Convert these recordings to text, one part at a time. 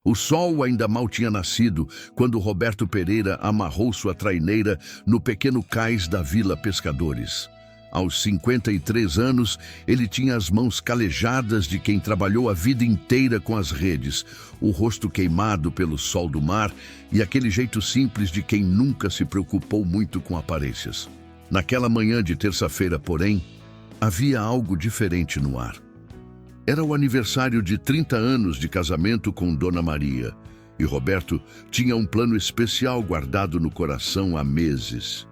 O sol ainda mal tinha nascido quando Roberto Pereira amarrou sua traineira no pequeno cais da Vila Pescadores. Aos 53 anos, ele tinha as mãos calejadas de quem trabalhou a vida inteira com as redes, o rosto queimado pelo sol do mar e aquele jeito simples de quem nunca se preocupou muito com aparências. Naquela manhã de terça-feira, porém, havia algo diferente no ar. Era o aniversário de 30 anos de casamento com Dona Maria, e Roberto tinha um plano especial guardado no coração há meses.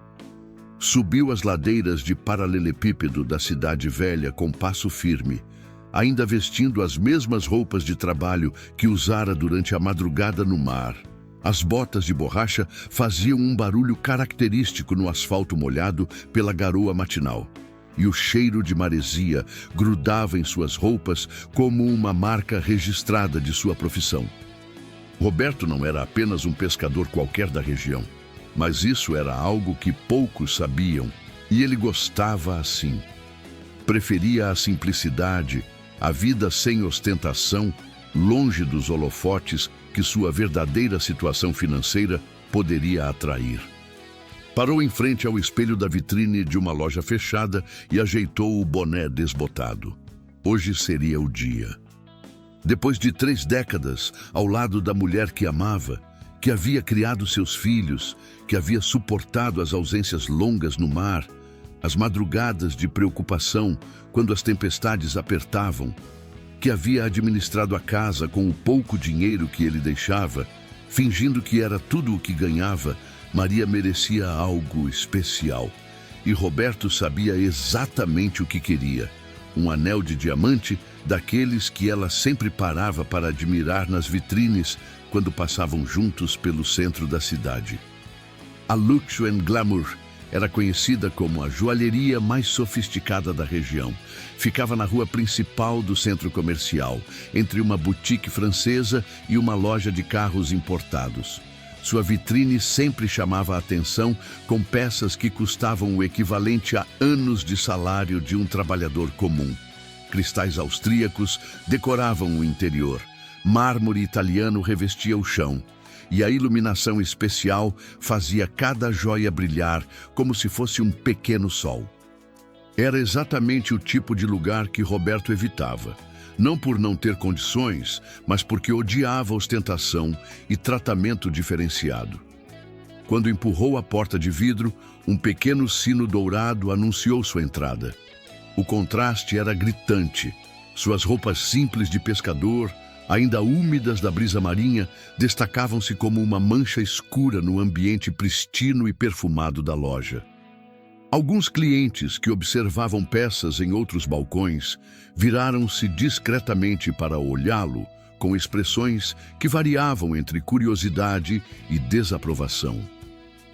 Subiu as ladeiras de paralelepípedo da cidade velha com passo firme, ainda vestindo as mesmas roupas de trabalho que usara durante a madrugada no mar. As botas de borracha faziam um barulho característico no asfalto molhado pela garoa matinal, e o cheiro de maresia grudava em suas roupas como uma marca registrada de sua profissão. Roberto não era apenas um pescador qualquer da região, mas isso era algo que poucos sabiam, e ele gostava assim. Preferia a simplicidade, a vida sem ostentação, longe dos holofotes que sua verdadeira situação financeira poderia atrair. Parou em frente ao espelho da vitrine de uma loja fechada e ajeitou o boné desbotado. Hoje seria o dia. Depois de 3 décadas ao lado da mulher que amava, que havia criado seus filhos, que havia suportado as ausências longas no mar, as madrugadas de preocupação quando as tempestades apertavam, que havia administrado a casa com o pouco dinheiro que ele deixava, fingindo que era tudo o que ganhava, Maria merecia algo especial. E Roberto sabia exatamente o que queria: um anel de diamante daqueles que ela sempre parava para admirar nas vitrines quando passavam juntos pelo centro da cidade. A Luxo & Glamour era conhecida como a joalheria mais sofisticada da região. Ficava na rua principal do centro comercial, entre uma boutique francesa e uma loja de carros importados. Sua vitrine sempre chamava a atenção com peças que custavam o equivalente a anos de salário de um trabalhador comum. Cristais austríacos decoravam o interior. Mármore italiano revestia o chão, e a iluminação especial fazia cada joia brilhar como se fosse um pequeno sol. Era exatamente o tipo de lugar que Roberto evitava, não por não ter condições, mas porque odiava ostentação e tratamento diferenciado. Quando empurrou a porta de vidro, um pequeno sino dourado anunciou sua entrada. O contraste era gritante. Suas roupas simples de pescador, ainda úmidas da brisa marinha, destacavam-se como uma mancha escura no ambiente pristino e perfumado da loja. Alguns clientes que observavam peças em outros balcões viraram-se discretamente para olhá-lo, com expressões que variavam entre curiosidade e desaprovação.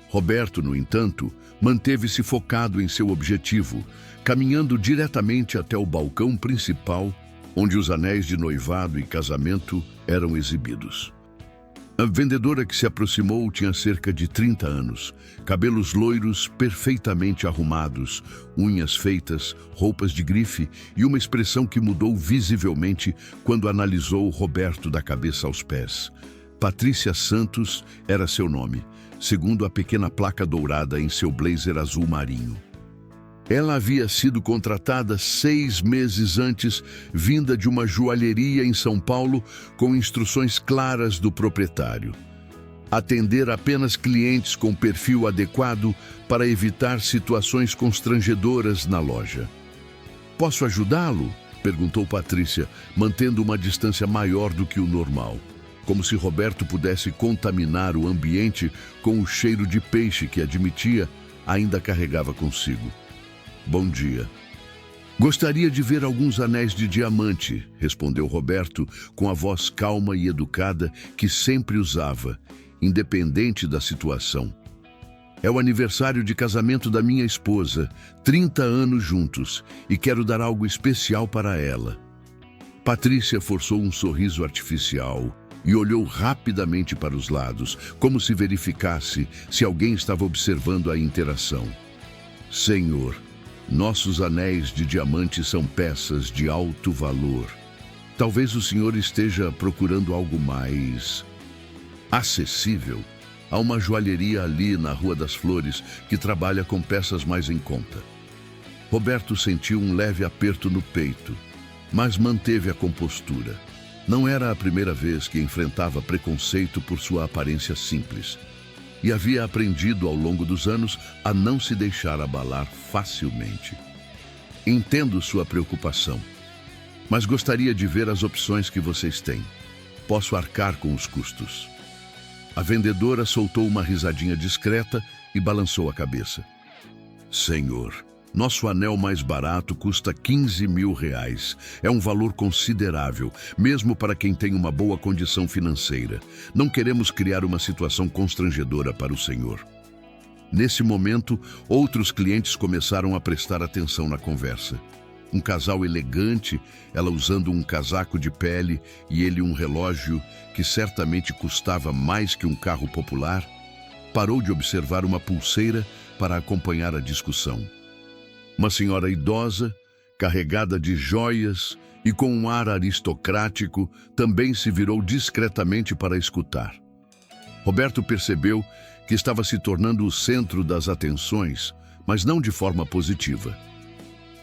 Roberto, no entanto, manteve-se focado em seu objetivo, caminhando diretamente até o balcão principal, onde os anéis de noivado e casamento eram exibidos. A vendedora que se aproximou tinha cerca de 30 anos, cabelos loiros perfeitamente arrumados, unhas feitas, roupas de grife e uma expressão que mudou visivelmente quando analisou Roberto da cabeça aos pés. Patrícia Santos era seu nome, segundo a pequena placa dourada em seu blazer azul marinho. Ela havia sido contratada 6 meses antes, vinda de uma joalheria em São Paulo, com instruções claras do proprietário: atender apenas clientes com perfil adequado para evitar situações constrangedoras na loja. "Posso ajudá-lo?", perguntou Patrícia, mantendo uma distância maior do que o normal, como se Roberto pudesse contaminar o ambiente com o cheiro de peixe que, admitia, ainda carregava consigo. "Bom dia." "Gostaria de ver alguns anéis de diamante", respondeu Roberto com a voz calma e educada que sempre usava, independente da situação. "É o aniversário de casamento da minha esposa, 30 anos juntos, e quero dar algo especial para ela." Patrícia forçou um sorriso artificial e olhou rapidamente para os lados, como se verificasse se alguém estava observando a interação. "Senhor, nossos anéis de diamante são peças de alto valor. Talvez o senhor esteja procurando algo mais acessível. Há uma joalheria ali na Rua das Flores que trabalha com peças mais em conta. Roberto sentiu um leve aperto no peito, mas manteve a compostura. Não era a primeira vez que enfrentava preconceito por sua aparência simples, e havia aprendido ao longo dos anos a não se deixar abalar facilmente. Entendo sua preocupação, mas gostaria de ver as opções que vocês têm. Posso arcar com os custos. A vendedora soltou uma risadinha discreta e balançou a cabeça. Senhor, nosso anel mais barato custa R$ 15.000. É um valor considerável, mesmo para quem tem uma boa condição financeira. Não queremos criar uma situação constrangedora para o senhor. Nesse momento, outros clientes começaram a prestar atenção na conversa. Um casal elegante, ela usando um casaco de pele e ele um relógio que certamente custava mais que um carro popular, parou de observar uma pulseira para acompanhar a discussão. Uma senhora idosa, carregada de joias e com um ar aristocrático, também se virou discretamente para escutar. Roberto percebeu que estava se tornando o centro das atenções, mas não de forma positiva.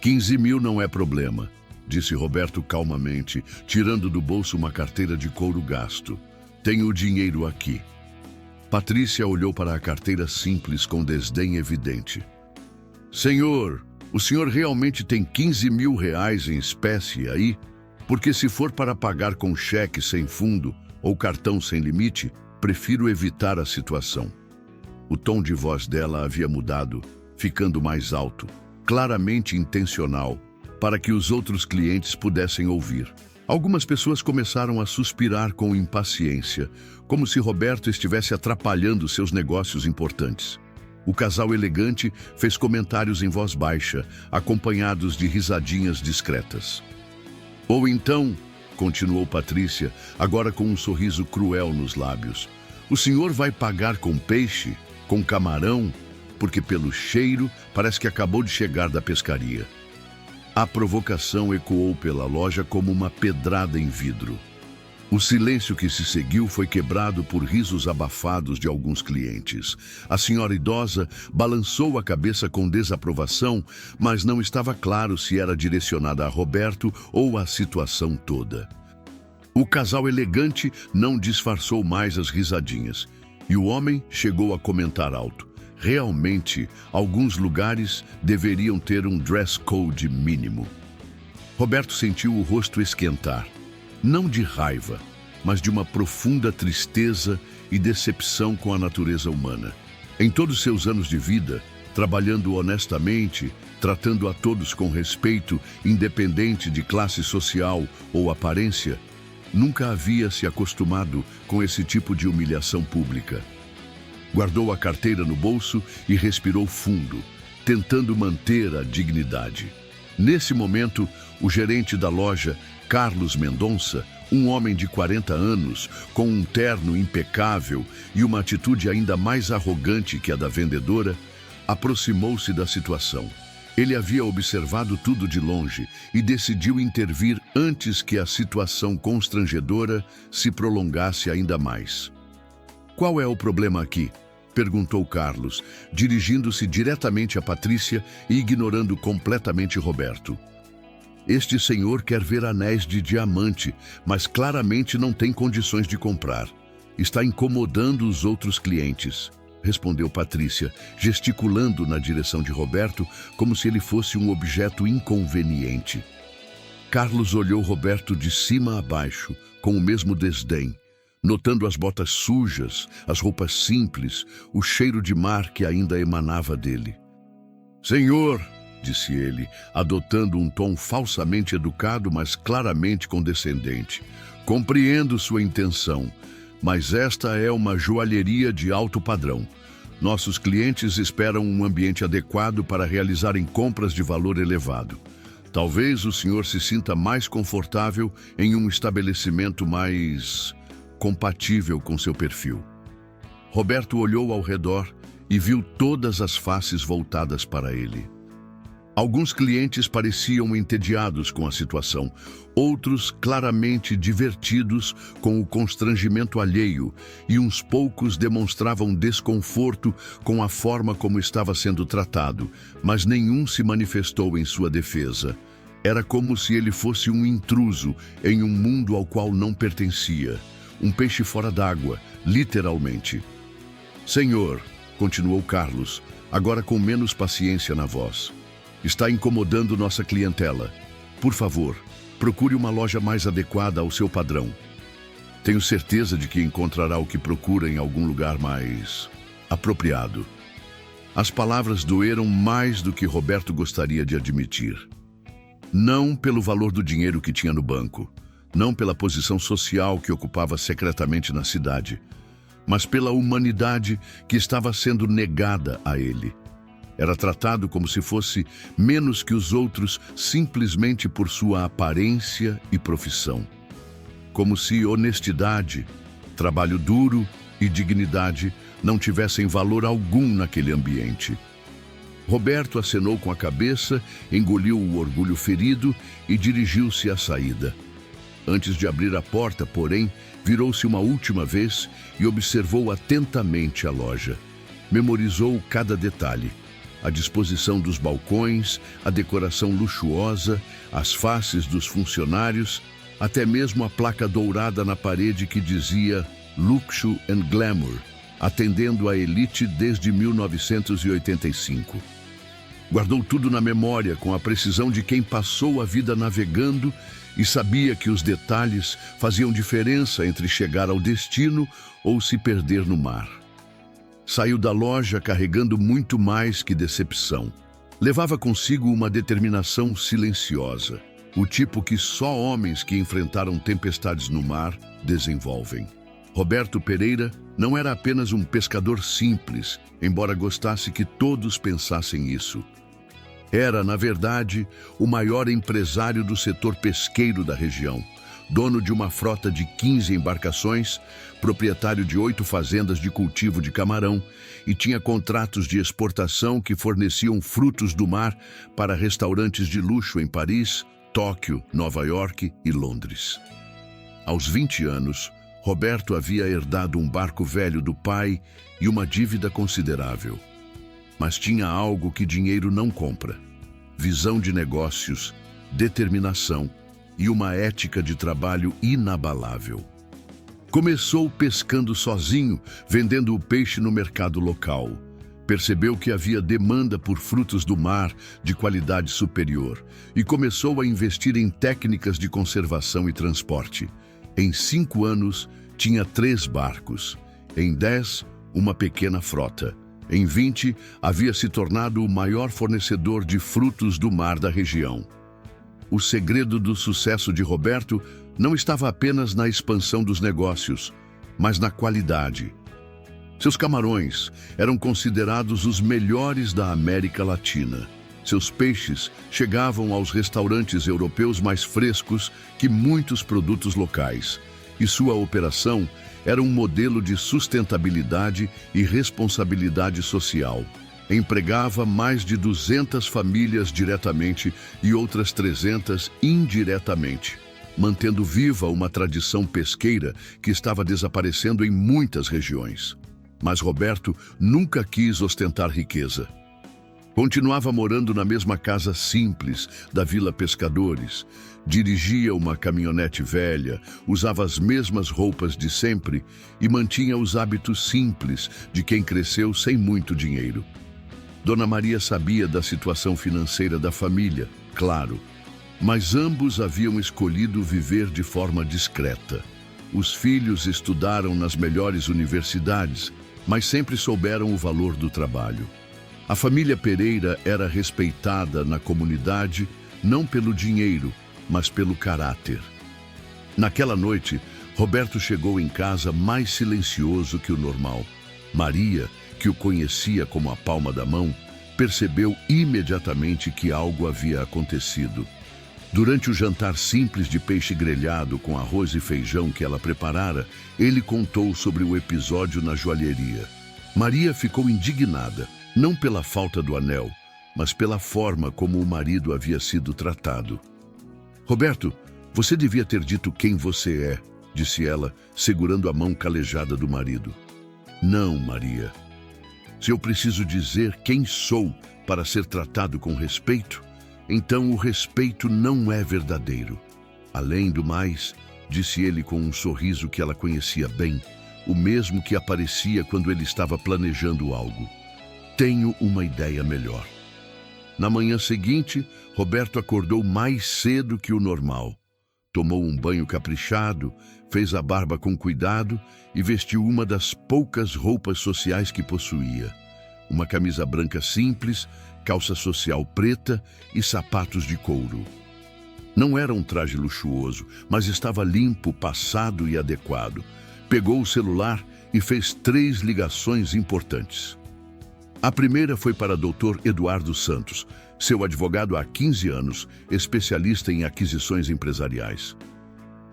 15.000 não é problema, disse Roberto calmamente, tirando do bolso uma carteira de couro gasto. Tenho o dinheiro aqui. Patrícia olhou para a carteira simples com desdém evidente. Senhor, o senhor realmente tem R$ 15.000 em espécie aí? Porque se for para pagar com cheque sem fundo ou cartão sem limite, prefiro evitar a situação. O tom de voz dela havia mudado, ficando mais alto, claramente intencional, para que os outros clientes pudessem ouvir. Algumas pessoas começaram a suspirar com impaciência, como se Roberto estivesse atrapalhando seus negócios importantes. O casal elegante fez comentários em voz baixa, acompanhados de risadinhas discretas. Ou então, continuou Patrícia, agora com um sorriso cruel nos lábios, o senhor vai pagar com peixe, com camarão, porque pelo cheiro parece que acabou de chegar da pescaria. A provocação ecoou pela loja como uma pedrada em vidro. O silêncio que se seguiu foi quebrado por risos abafados de alguns clientes. A senhora idosa balançou a cabeça com desaprovação, mas não estava claro se era direcionada a Roberto ou à situação toda. O casal elegante não disfarçou mais as risadinhas, e o homem chegou a comentar alto. Realmente, alguns lugares deveriam ter um dress code mínimo. Roberto sentiu o rosto esquentar, não de raiva, mas de uma profunda tristeza e decepção com a natureza humana. Em todos seus anos de vida, trabalhando honestamente, tratando a todos com respeito, independente de classe social ou aparência, nunca havia se acostumado com esse tipo de humilhação pública. Guardou a carteira no bolso e respirou fundo, tentando manter a dignidade. Nesse momento, o gerente da loja, Carlos Mendonça, um homem de 40 anos, com um terno impecável e uma atitude ainda mais arrogante que a da vendedora, aproximou-se da situação. Ele havia observado tudo de longe e decidiu intervir antes que a situação constrangedora se prolongasse ainda mais. Qual é o problema aqui? Perguntou Carlos, dirigindo-se diretamente a Patrícia e ignorando completamente Roberto. Este senhor quer ver anéis de diamante, mas claramente não tem condições de comprar. Está incomodando os outros clientes, respondeu Patrícia, gesticulando na direção de Roberto como se ele fosse um objeto inconveniente. Carlos olhou Roberto de cima a baixo, com o mesmo desdém, notando as botas sujas, as roupas simples, o cheiro de mar que ainda emanava dele. Senhor, disse ele, adotando um tom falsamente educado, mas claramente condescendente, compreendo sua intenção, mas esta é uma joalheria de alto padrão. Nossos clientes esperam um ambiente adequado para realizarem compras de valor elevado. Talvez o senhor se sinta mais confortável em um estabelecimento mais compatível com seu perfil. Roberto olhou ao redor e viu todas as faces voltadas para ele. Alguns clientes pareciam entediados com a situação, outros claramente divertidos com o constrangimento alheio, e uns poucos demonstravam desconforto com a forma como estava sendo tratado, mas nenhum se manifestou em sua defesa. Era como se ele fosse um intruso em um mundo ao qual não pertencia, um peixe fora d'água, literalmente. "Senhor", continuou Carlos, agora com menos paciência na voz, "está incomodando nossa clientela. Por favor, procure uma loja mais adequada ao seu padrão. Tenho certeza de que encontrará o que procura em algum lugar mais apropriado." As palavras doeram mais do que Roberto gostaria de admitir. Não pelo valor do dinheiro que tinha no banco, não pela posição social que ocupava secretamente na cidade, mas pela humanidade que estava sendo negada a ele. Era tratado como se fosse menos que os outros simplesmente por sua aparência e profissão. Como se honestidade, trabalho duro e dignidade não tivessem valor algum naquele ambiente. Roberto acenou com a cabeça, engoliu o orgulho ferido e dirigiu-se à saída. Antes de abrir a porta, porém, virou-se uma última vez e observou atentamente a loja. Memorizou cada detalhe: a disposição dos balcões, a decoração luxuosa, as faces dos funcionários, até mesmo a placa dourada na parede que dizia Luxo and Glamour, atendendo à elite desde 1985. Guardou tudo na memória com a precisão de quem passou a vida navegando e sabia que os detalhes faziam diferença entre chegar ao destino ou se perder no mar. Saiu da loja carregando muito mais que decepção. Levava consigo uma determinação silenciosa, o tipo que só homens que enfrentaram tempestades no mar desenvolvem. Roberto Pereira não era apenas um pescador simples, embora gostasse que todos pensassem isso. Era, na verdade, o maior empresário do setor pesqueiro da região, dono de uma frota de 15 embarcações, proprietário de 8 fazendas de cultivo de camarão e tinha contratos de exportação que forneciam frutos do mar para restaurantes de luxo em Paris, Tóquio, Nova York e Londres. Aos 20 anos, Roberto havia herdado um barco velho do pai e uma dívida considerável. Mas tinha algo que dinheiro não compra: visão de negócios, determinação e uma ética de trabalho inabalável. Começou pescando sozinho, vendendo o peixe no mercado local. Percebeu que havia demanda por frutos do mar de qualidade superior e começou a investir em técnicas de conservação e transporte. Em 5 anos, tinha 3 barcos. Em 10, uma pequena frota. Em 20, havia se tornado o maior fornecedor de frutos do mar da região. O segredo do sucesso de Roberto não estava apenas na expansão dos negócios, mas na qualidade. Seus camarões eram considerados os melhores da América Latina. Seus peixes chegavam aos restaurantes europeus mais frescos que muitos produtos locais, e sua operação era um modelo de sustentabilidade e responsabilidade social. Empregava mais de 200 famílias diretamente e outras 300 indiretamente, mantendo viva uma tradição pesqueira que estava desaparecendo em muitas regiões. Mas Roberto nunca quis ostentar riqueza. Continuava morando na mesma casa simples da Vila Pescadores, dirigia uma caminhonete velha, usava as mesmas roupas de sempre e mantinha os hábitos simples de quem cresceu sem muito dinheiro. Dona Maria sabia da situação financeira da família, claro, mas ambos haviam escolhido viver de forma discreta. Os filhos estudaram nas melhores universidades, mas sempre souberam o valor do trabalho. A família Pereira era respeitada na comunidade não pelo dinheiro, mas pelo caráter. Naquela noite, Roberto chegou em casa mais silencioso que o normal. Maria, que o conhecia como a palma da mão, percebeu imediatamente que algo havia acontecido. Durante o jantar simples de peixe grelhado com arroz e feijão que ela preparara, ele contou sobre o episódio na joalheria. Maria ficou indignada, não pela falta do anel, mas pela forma como o marido havia sido tratado. Roberto, você devia ter dito quem você é, disse ela, segurando a mão calejada do marido. Não, Maria. Se eu preciso dizer quem sou para ser tratado com respeito, então o respeito não é verdadeiro. Além do mais, disse ele com um sorriso que ela conhecia bem, o mesmo que aparecia quando ele estava planejando algo. Tenho uma ideia melhor. Na manhã seguinte, Roberto acordou mais cedo que o normal. Tomou um banho caprichado, fez a barba com cuidado e vestiu uma das poucas roupas sociais que possuía. Uma camisa branca simples, calça social preta e sapatos de couro. Não era um traje luxuoso, mas estava limpo, passado e adequado. Pegou o celular e fez 3 ligações importantes. A primeira foi para Dr. Eduardo Santos, seu advogado há 15 anos, especialista em aquisições empresariais.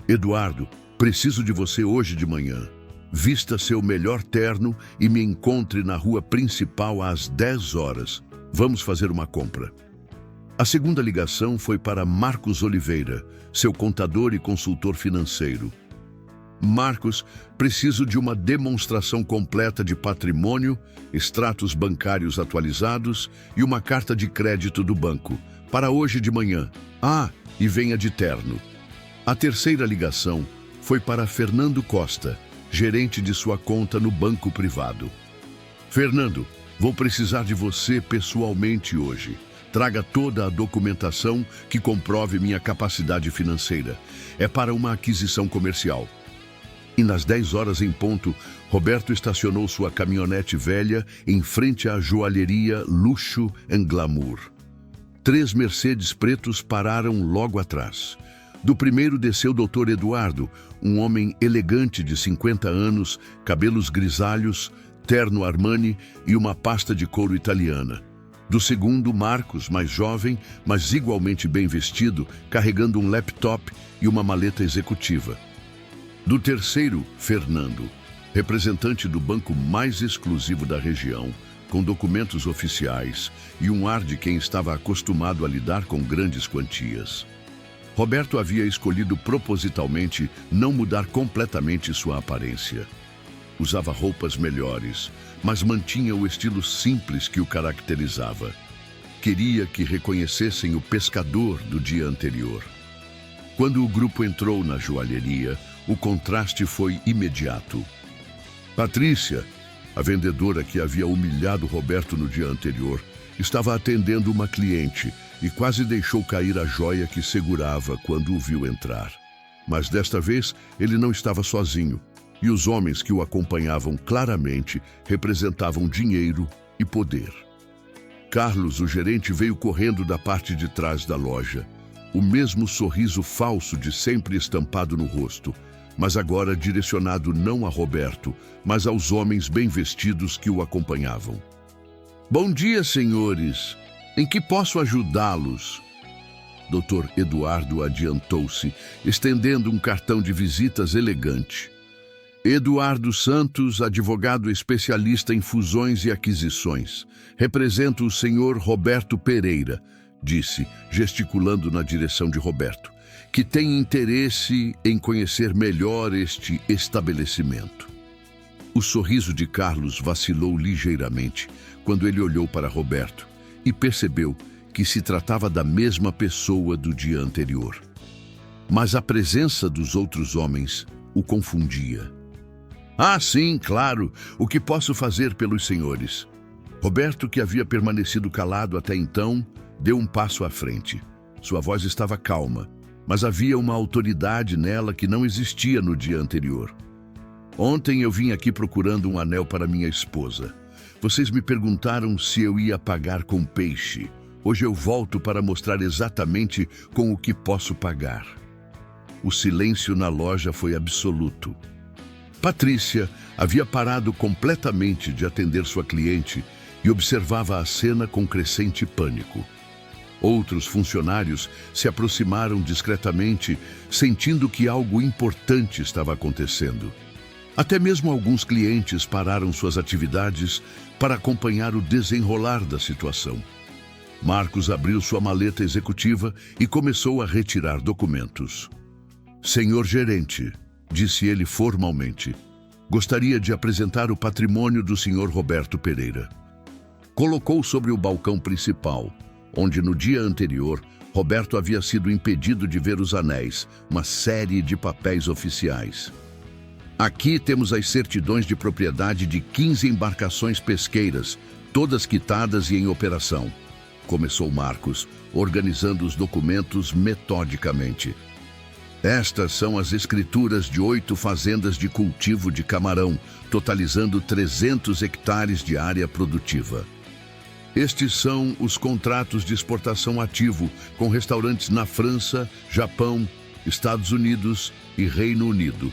Eduardo, preciso de você hoje de manhã. Vista seu melhor terno e me encontre na rua principal às 10 horas. Vamos fazer uma compra. A segunda ligação foi para Marcos Oliveira, seu contador e consultor financeiro. Marcos, preciso de uma demonstração completa de patrimônio, extratos bancários atualizados e uma carta de crédito do banco, para hoje de manhã. E venha de terno. A terceira ligação foi para Fernando Costa, gerente de sua conta no banco privado. Fernando, vou precisar de você pessoalmente hoje. Traga toda a documentação que comprove minha capacidade financeira. É para uma aquisição comercial. E nas 10 horas em ponto, Roberto estacionou sua caminhonete velha em frente à joalheria Luxo & Glamour. 3 Mercedes pretos pararam logo atrás. Do primeiro desceu o Dr. Eduardo, um homem elegante de 50 anos, cabelos grisalhos, terno Armani e uma pasta de couro italiana. Do segundo, Marcos, mais jovem, mas igualmente bem vestido, carregando um laptop e uma maleta executiva. Do terceiro, Fernando, representante do banco mais exclusivo da região, com documentos oficiais e um ar de quem estava acostumado a lidar com grandes quantias. Roberto havia escolhido propositalmente não mudar completamente sua aparência. Usava roupas melhores, mas mantinha o estilo simples que o caracterizava. Queria que reconhecessem o pescador do dia anterior. Quando o grupo entrou na joalheria, o contraste foi imediato. Patrícia, a vendedora que havia humilhado Roberto no dia anterior, estava atendendo uma cliente e quase deixou cair a joia que segurava quando o viu entrar. Mas desta vez ele não estava sozinho, e os homens que o acompanhavam claramente representavam dinheiro e poder. Carlos, o gerente, veio correndo da parte de trás da loja, o mesmo sorriso falso de sempre estampado no rosto, mas agora direcionado não a Roberto, mas aos homens bem vestidos que o acompanhavam. Bom dia, senhores. Em que posso ajudá-los? Dr. Eduardo adiantou-se, estendendo um cartão de visitas elegante. Eduardo Santos, advogado especialista em fusões e aquisições. Represento o senhor Roberto Pereira, disse, gesticulando na direção de Roberto, que tem interesse em conhecer melhor este estabelecimento. O sorriso de Carlos vacilou ligeiramente quando ele olhou para Roberto e percebeu que se tratava da mesma pessoa do dia anterior. Mas a presença dos outros homens o confundia. Sim, claro. O que posso fazer pelos senhores? Roberto, que havia permanecido calado até então, deu um passo à frente. Sua voz estava calma, mas havia uma autoridade nela que não existia no dia anterior. Ontem eu vim aqui procurando um anel para minha esposa. Vocês me perguntaram se eu ia pagar com peixe. Hoje eu volto para mostrar exatamente com o que posso pagar. O silêncio na loja foi absoluto. Patrícia havia parado completamente de atender sua cliente e observava a cena com crescente pânico. Outros funcionários se aproximaram discretamente, sentindo que algo importante estava acontecendo. Até mesmo alguns clientes pararam suas atividades para acompanhar o desenrolar da situação. Marcos abriu sua maleta executiva e começou a retirar documentos. Senhor gerente, disse ele formalmente, gostaria de apresentar o patrimônio do senhor Roberto Pereira. Colocou sobre o balcão principal, onde no dia anterior, Roberto havia sido impedido de ver os anéis, uma série de papéis oficiais. Aqui temos as certidões de propriedade de 15 embarcações pesqueiras, todas quitadas e em operação. Começou Marcos, organizando os documentos metodicamente. Estas são as escrituras de 8 fazendas de cultivo de camarão, totalizando 300 hectares de área produtiva. Estes são os contratos de exportação ativo com restaurantes na França, Japão, Estados Unidos e Reino Unido.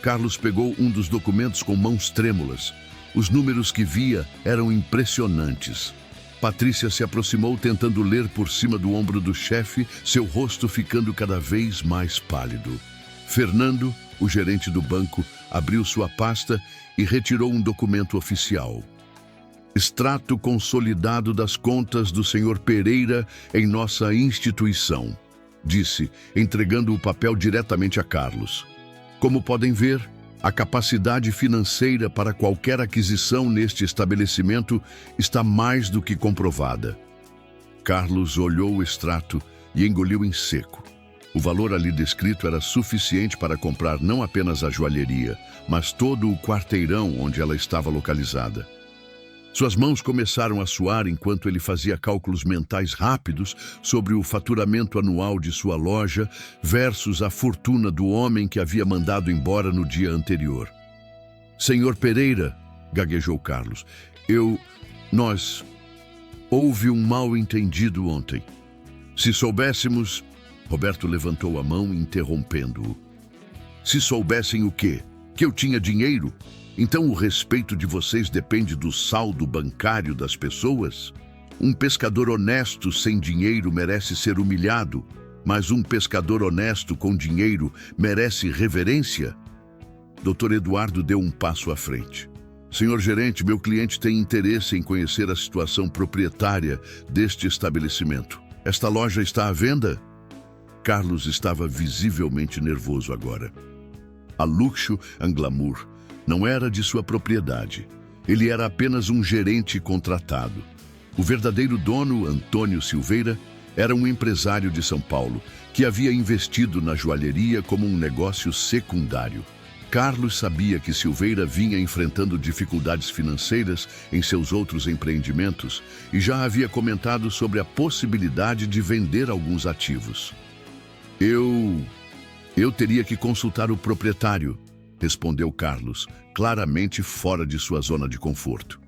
Carlos pegou um dos documentos com mãos trêmulas. Os números que via eram impressionantes. Patrícia se aproximou tentando ler por cima do ombro do chefe, seu rosto ficando cada vez mais pálido. Fernando, o gerente do banco, abriu sua pasta e retirou um documento oficial. Extrato consolidado das contas do senhor Pereira em nossa instituição, disse, entregando o papel diretamente a Carlos. Como podem ver, a capacidade financeira para qualquer aquisição neste estabelecimento está mais do que comprovada. Carlos olhou o extrato e engoliu em seco. O valor ali descrito era suficiente para comprar não apenas a joalheria, mas todo o quarteirão onde ela estava localizada. Suas mãos começaram a suar enquanto ele fazia cálculos mentais rápidos sobre o faturamento anual de sua loja versus a fortuna do homem que havia mandado embora no dia anterior. Senhor Pereira, gaguejou Carlos, houve um mal-entendido ontem. Se soubéssemos... Roberto levantou a mão, interrompendo-o. Se soubessem o quê? Que eu tinha dinheiro? Então o respeito de vocês depende do saldo bancário das pessoas? Um pescador honesto sem dinheiro merece ser humilhado, mas um pescador honesto com dinheiro merece reverência? Dr. Eduardo deu um passo à frente. Senhor gerente, meu cliente tem interesse em conhecer a situação proprietária deste estabelecimento. Esta loja está à venda? Carlos estava visivelmente nervoso agora. A Luxo and Glamour não era de sua propriedade. Ele era apenas um gerente contratado. O verdadeiro dono, Antônio Silveira, era um empresário de São Paulo que havia investido na joalheria como um negócio secundário. Carlos sabia que Silveira vinha enfrentando dificuldades financeiras em seus outros empreendimentos e já havia comentado sobre a possibilidade de vender alguns ativos. Eu teria que consultar o proprietário, respondeu Carlos, claramente fora de sua zona de conforto.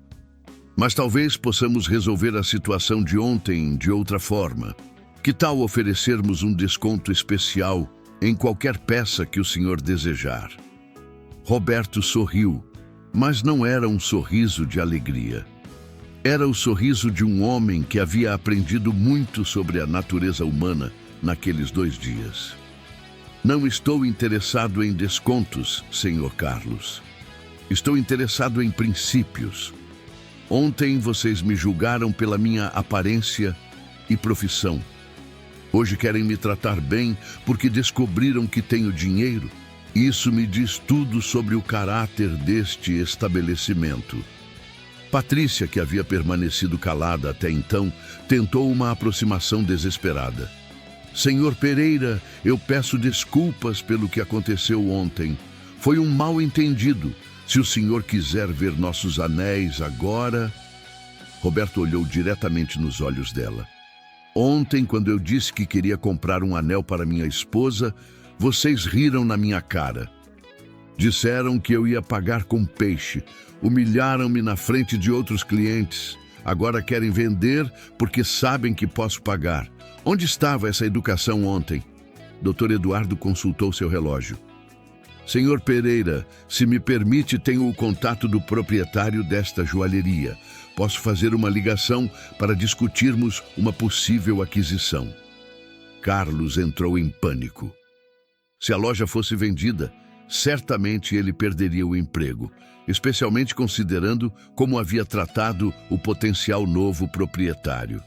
Mas talvez possamos resolver a situação de ontem de outra forma. Que tal oferecermos um desconto especial em qualquer peça que o senhor desejar? Roberto sorriu, mas não era um sorriso de alegria. Era o sorriso de um homem que havia aprendido muito sobre a natureza humana naqueles 2 dias. Não estou interessado em descontos, senhor Carlos. Estou interessado em princípios. Ontem vocês me julgaram pela minha aparência e profissão. Hoje querem me tratar bem porque descobriram que tenho dinheiro. Isso me diz tudo sobre o caráter deste estabelecimento. Patrícia, que havia permanecido calada até então, tentou uma aproximação desesperada. Senhor Pereira, eu peço desculpas pelo que aconteceu ontem. Foi um mal-entendido. Se o senhor quiser ver nossos anéis agora... Roberto olhou diretamente nos olhos dela. Ontem, quando eu disse que queria comprar um anel para minha esposa, vocês riram na minha cara. Disseram que eu ia pagar com peixe. Humilharam-me na frente de outros clientes. Agora querem vender porque sabem que posso pagar. Onde estava essa educação ontem? Dr. Eduardo consultou seu relógio. Senhor Pereira, se me permite, tenho o contato do proprietário desta joalheria. Posso fazer uma ligação para discutirmos uma possível aquisição. Carlos entrou em pânico. Se a loja fosse vendida, certamente ele perderia o emprego, especialmente considerando como havia tratado o potencial novo proprietário.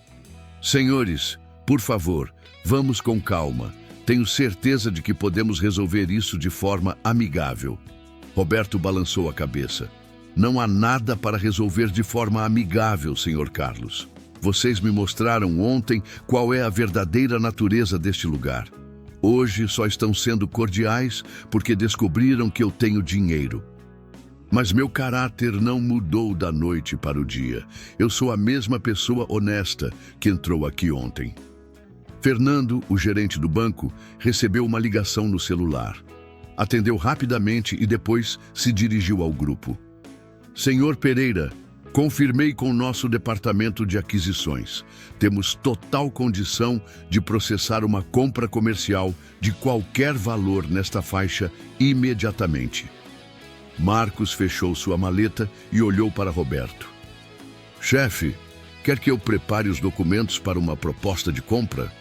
Senhores, por favor, vamos com calma. Tenho certeza de que podemos resolver isso de forma amigável. Roberto balançou a cabeça. Não há nada para resolver de forma amigável, Sr. Carlos. Vocês me mostraram ontem qual é a verdadeira natureza deste lugar. Hoje só estão sendo cordiais porque descobriram que eu tenho dinheiro. Mas meu caráter não mudou da noite para o dia. Eu sou a mesma pessoa honesta que entrou aqui ontem. Fernando, o gerente do banco, recebeu uma ligação no celular. Atendeu rapidamente e depois se dirigiu ao grupo. Senhor Pereira, confirmei com o nosso departamento de aquisições. Temos total condição de processar uma compra comercial de qualquer valor nesta faixa imediatamente. Marcos fechou sua maleta e olhou para Roberto. Chefe, quer que eu prepare os documentos para uma proposta de compra?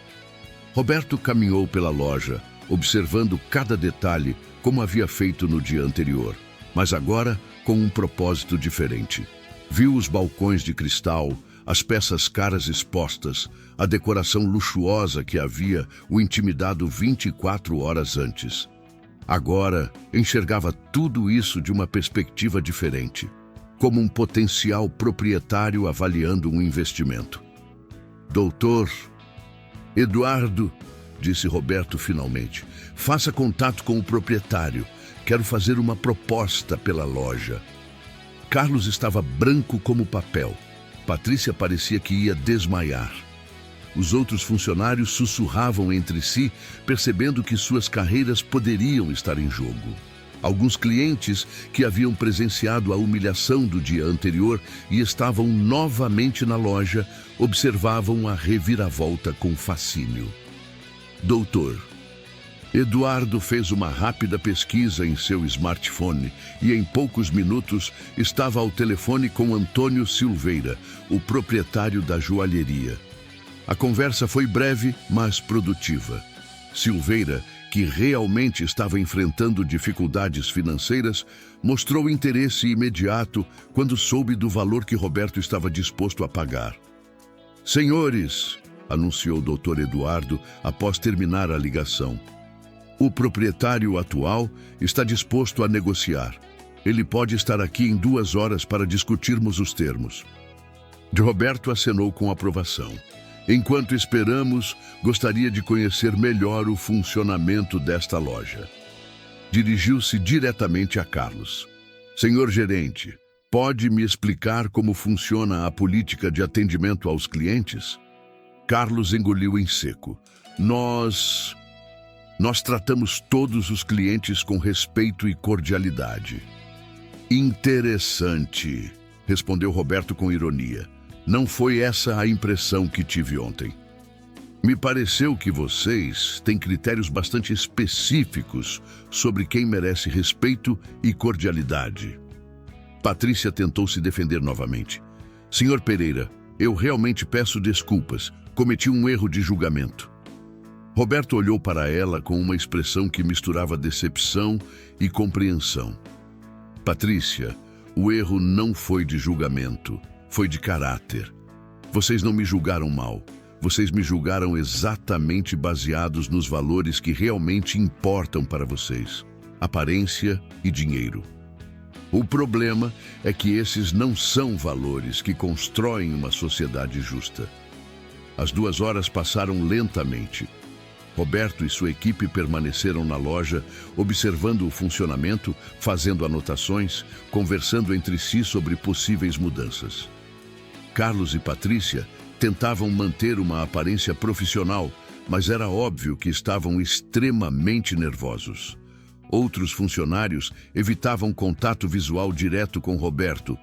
Roberto caminhou pela loja, observando cada detalhe como havia feito no dia anterior, mas agora com um propósito diferente. Viu os balcões de cristal, as peças caras expostas, a decoração luxuosa que havia o intimidado 24 horas antes. Agora enxergava tudo isso de uma perspectiva diferente, como um potencial proprietário avaliando um investimento. Doutor Eduardo, disse Roberto finalmente, faça contato com o proprietário. Quero fazer uma proposta pela loja. Carlos estava branco como papel. Patrícia parecia que ia desmaiar. Os outros funcionários sussurravam entre si, percebendo que suas carreiras poderiam estar em jogo. Alguns clientes que haviam presenciado a humilhação do dia anterior e estavam novamente na loja, observavam a reviravolta com fascínio. Doutor, Eduardo fez uma rápida pesquisa em seu smartphone e em poucos minutos estava ao telefone com Antônio Silveira, o proprietário da joalheria. A conversa foi breve, mas produtiva. Silveira, que realmente estava enfrentando dificuldades financeiras, mostrou interesse imediato quando soube do valor que Roberto estava disposto a pagar. Senhores, anunciou o Dr. Eduardo após terminar a ligação, o proprietário atual está disposto a negociar. Ele pode estar aqui em 2 horas para discutirmos os termos. Roberto acenou com aprovação. Enquanto esperamos, gostaria de conhecer melhor o funcionamento desta loja. Dirigiu-se diretamente a Carlos. Senhor gerente, pode me explicar como funciona a política de atendimento aos clientes? Carlos engoliu em seco. Nós tratamos todos os clientes com respeito e cordialidade. Interessante, respondeu Roberto com ironia. Não foi essa a impressão que tive ontem. Me pareceu que vocês têm critérios bastante específicos sobre quem merece respeito e cordialidade. Patrícia tentou se defender novamente. Senhor Pereira, eu realmente peço desculpas. Cometi um erro de julgamento. Roberto olhou para ela com uma expressão que misturava decepção e compreensão. Patrícia, o erro não foi de julgamento. Foi de caráter. Vocês não me julgaram mal. Vocês me julgaram exatamente baseados nos valores que realmente importam para vocês: aparência e dinheiro. O problema é que esses não são valores que constroem uma sociedade justa. As 2 horas passaram lentamente. Roberto e sua equipe permaneceram na loja, observando o funcionamento, fazendo anotações, conversando entre si sobre possíveis mudanças. Carlos e Patrícia tentavam manter uma aparência profissional, mas era óbvio que estavam extremamente nervosos. Outros funcionários evitavam contato visual direto com Roberto,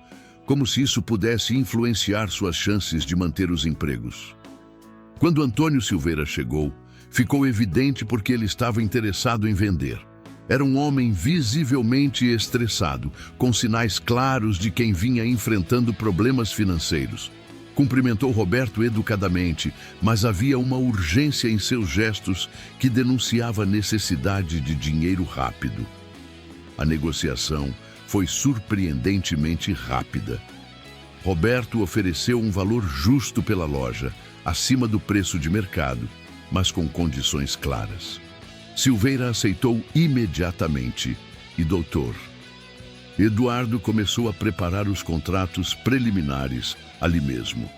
como se isso pudesse influenciar suas chances de manter os empregos. Quando Antônio Silveira chegou, ficou evidente porque ele estava interessado em vender. Era um homem visivelmente estressado, com sinais claros de quem vinha enfrentando problemas financeiros. Cumprimentou Roberto educadamente, mas havia uma urgência em seus gestos que denunciava a necessidade de dinheiro rápido. A negociação foi surpreendentemente rápida. Roberto ofereceu um valor justo pela loja, acima do preço de mercado, mas com condições claras. Silveira aceitou imediatamente e Dr. Eduardo começou a preparar os contratos preliminares ali mesmo.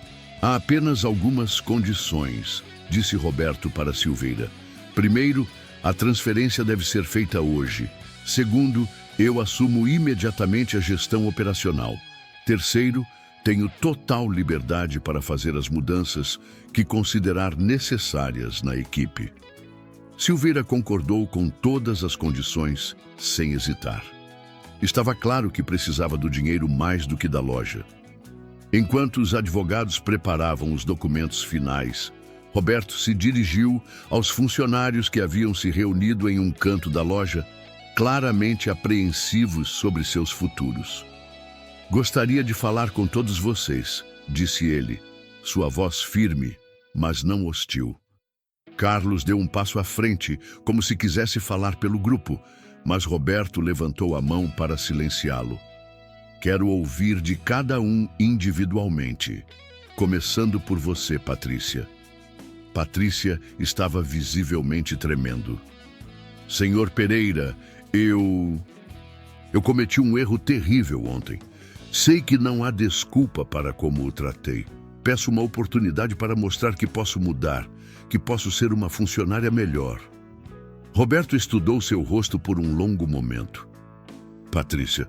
Há apenas algumas condições, disse Roberto para Silveira. Primeiro, a transferência deve ser feita hoje. Segundo, eu assumo imediatamente a gestão operacional. Terceiro, tenho total liberdade para fazer as mudanças que considerar necessárias na equipe. Silveira concordou com todas as condições, sem hesitar. Estava claro que precisava do dinheiro mais do que da loja. Enquanto os advogados preparavam os documentos finais, Roberto se dirigiu aos funcionários que haviam se reunido em um canto da loja, claramente apreensivos sobre seus futuros. Gostaria de falar com todos vocês, disse ele, sua voz firme, mas não hostil. Carlos deu um passo à frente, como se quisesse falar pelo grupo, mas Roberto levantou a mão para silenciá-lo. Quero ouvir de cada um individualmente, começando por você, Patrícia. Patrícia estava visivelmente tremendo. Senhor Pereira, eu cometi um erro terrível ontem. Sei que não há desculpa para como o tratei. Peço uma oportunidade para mostrar que posso mudar, que posso ser uma funcionária melhor. Roberto estudou seu rosto por um longo momento. Patrícia,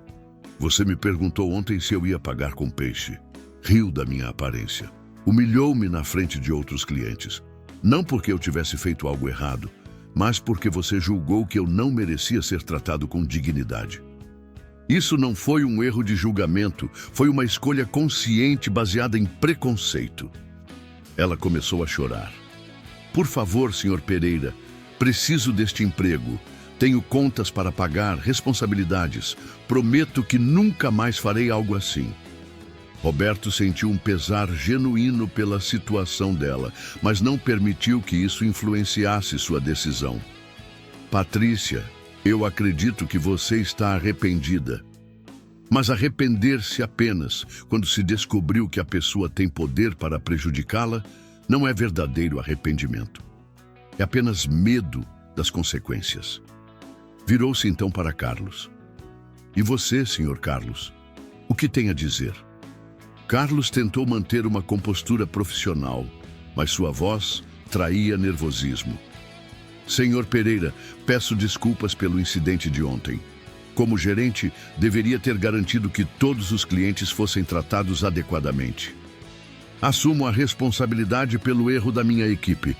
você me perguntou ontem se eu ia pagar com peixe. Riu da minha aparência. Humilhou-me na frente de outros clientes. Não porque eu tivesse feito algo errado, mas porque você julgou que eu não merecia ser tratado com dignidade. Isso não foi um erro de julgamento, foi uma escolha consciente baseada em preconceito. Ela começou a chorar. Por favor, Sr. Pereira, preciso deste emprego. Tenho contas para pagar, responsabilidades. Prometo que nunca mais farei algo assim. Roberto sentiu um pesar genuíno pela situação dela, mas não permitiu que isso influenciasse sua decisão. Patrícia, eu acredito que você está arrependida. Mas arrepender-se apenas quando se descobriu que a pessoa tem poder para prejudicá-la não é verdadeiro arrependimento. É apenas medo das consequências. Virou-se então para Carlos. E você, Sr. Carlos, o que tem a dizer? Carlos tentou manter uma compostura profissional, mas sua voz traía nervosismo. Senhor Pereira, peço desculpas pelo incidente de ontem. Como gerente, deveria ter garantido que todos os clientes fossem tratados adequadamente. Assumo a responsabilidade pelo erro da minha equipe.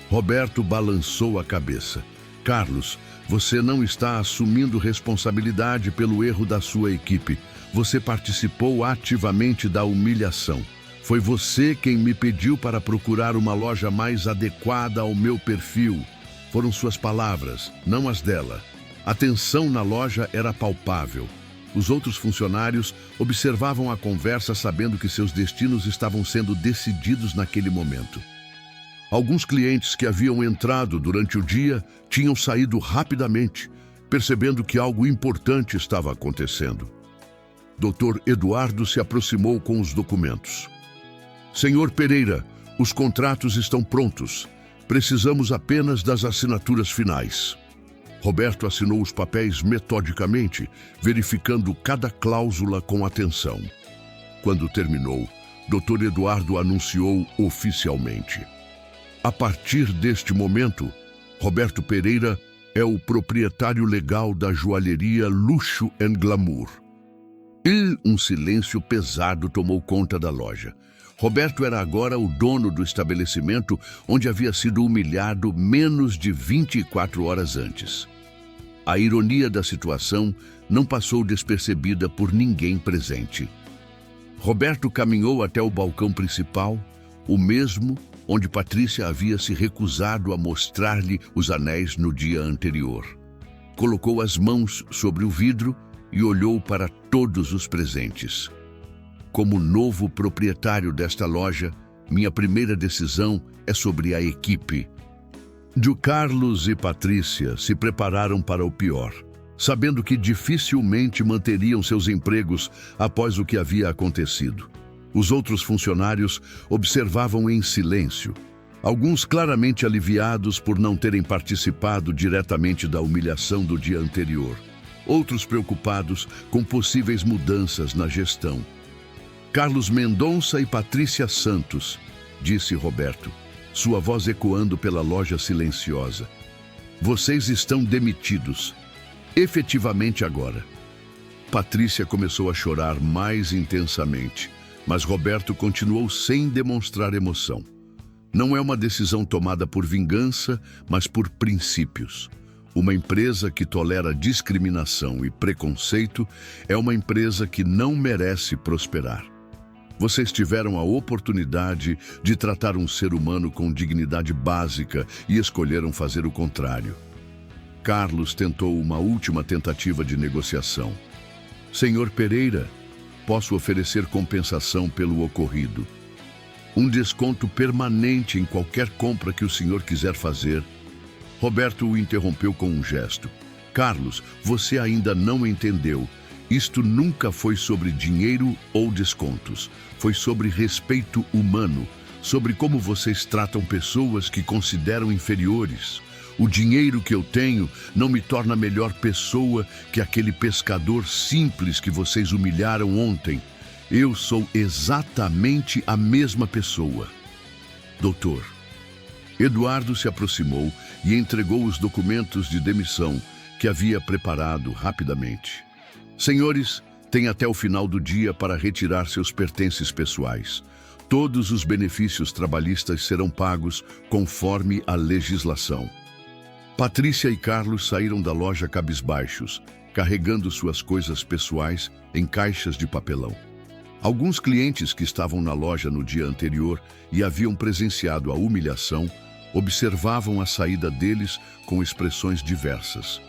Roberto balançou a cabeça. Carlos, você não está assumindo responsabilidade pelo erro da sua equipe. Você participou ativamente da humilhação. Foi você quem me pediu para procurar uma loja mais adequada ao meu perfil. Foram suas palavras, não as dela. A tensão na loja era palpável. Os outros funcionários observavam a conversa sabendo que seus destinos estavam sendo decididos naquele momento. Alguns clientes que haviam entrado durante o dia tinham saído rapidamente, percebendo que algo importante estava acontecendo. Dr. Eduardo se aproximou com os documentos. Senhor Pereira, os contratos estão prontos. Precisamos apenas das assinaturas finais. Roberto assinou os papéis metodicamente, verificando cada cláusula com atenção. Quando terminou, Dr. Eduardo anunciou oficialmente. A partir deste momento, Roberto Pereira é o proprietário legal da joalheria Luxo & Glamour. E um silêncio pesado tomou conta da loja. Roberto era agora o dono do estabelecimento onde havia sido humilhado menos de 24 horas antes. A ironia da situação não passou despercebida por ninguém presente. Roberto caminhou até o balcão principal, o mesmo onde Patrícia havia se recusado a mostrar-lhe os anéis no dia anterior. Colocou as mãos sobre o vidro e olhou para todos os presentes. Como novo proprietário desta loja, minha primeira decisão é sobre a equipe. Carlos e Patrícia se prepararam para o pior, sabendo que dificilmente manteriam seus empregos após o que havia acontecido. Os outros funcionários observavam em silêncio, alguns claramente aliviados por não terem participado diretamente da humilhação do dia anterior, outros preocupados com possíveis mudanças na gestão. Carlos Mendonça e Patrícia Santos, disse Roberto, sua voz ecoando pela loja silenciosa. Vocês estão demitidos. Efetivamente agora. Patrícia começou a chorar mais intensamente, mas Roberto continuou sem demonstrar emoção. Não é uma decisão tomada por vingança, mas por princípios. Uma empresa que tolera discriminação e preconceito é uma empresa que não merece prosperar. Vocês tiveram a oportunidade de tratar um ser humano com dignidade básica e escolheram fazer o contrário. Carlos tentou uma última tentativa de negociação. Senhor Pereira, posso oferecer compensação pelo ocorrido. Um desconto permanente em qualquer compra que o senhor quiser fazer. Roberto o interrompeu com um gesto. Carlos, você ainda não entendeu. Isto nunca foi sobre dinheiro ou descontos. Foi sobre respeito humano, sobre como vocês tratam pessoas que consideram inferiores. O dinheiro que eu tenho não me torna melhor pessoa que aquele pescador simples que vocês humilharam ontem. Eu sou exatamente a mesma pessoa. Doutor. Eduardo se aproximou e entregou os documentos de demissão que havia preparado rapidamente. Senhores, têm até o final do dia para retirar seus pertences pessoais. Todos os benefícios trabalhistas serão pagos conforme a legislação. Patrícia e Carlos saíram da loja cabisbaixos, carregando suas coisas pessoais em caixas de papelão. Alguns clientes que estavam na loja no dia anterior e haviam presenciado a humilhação, observavam a saída deles com expressões diversas.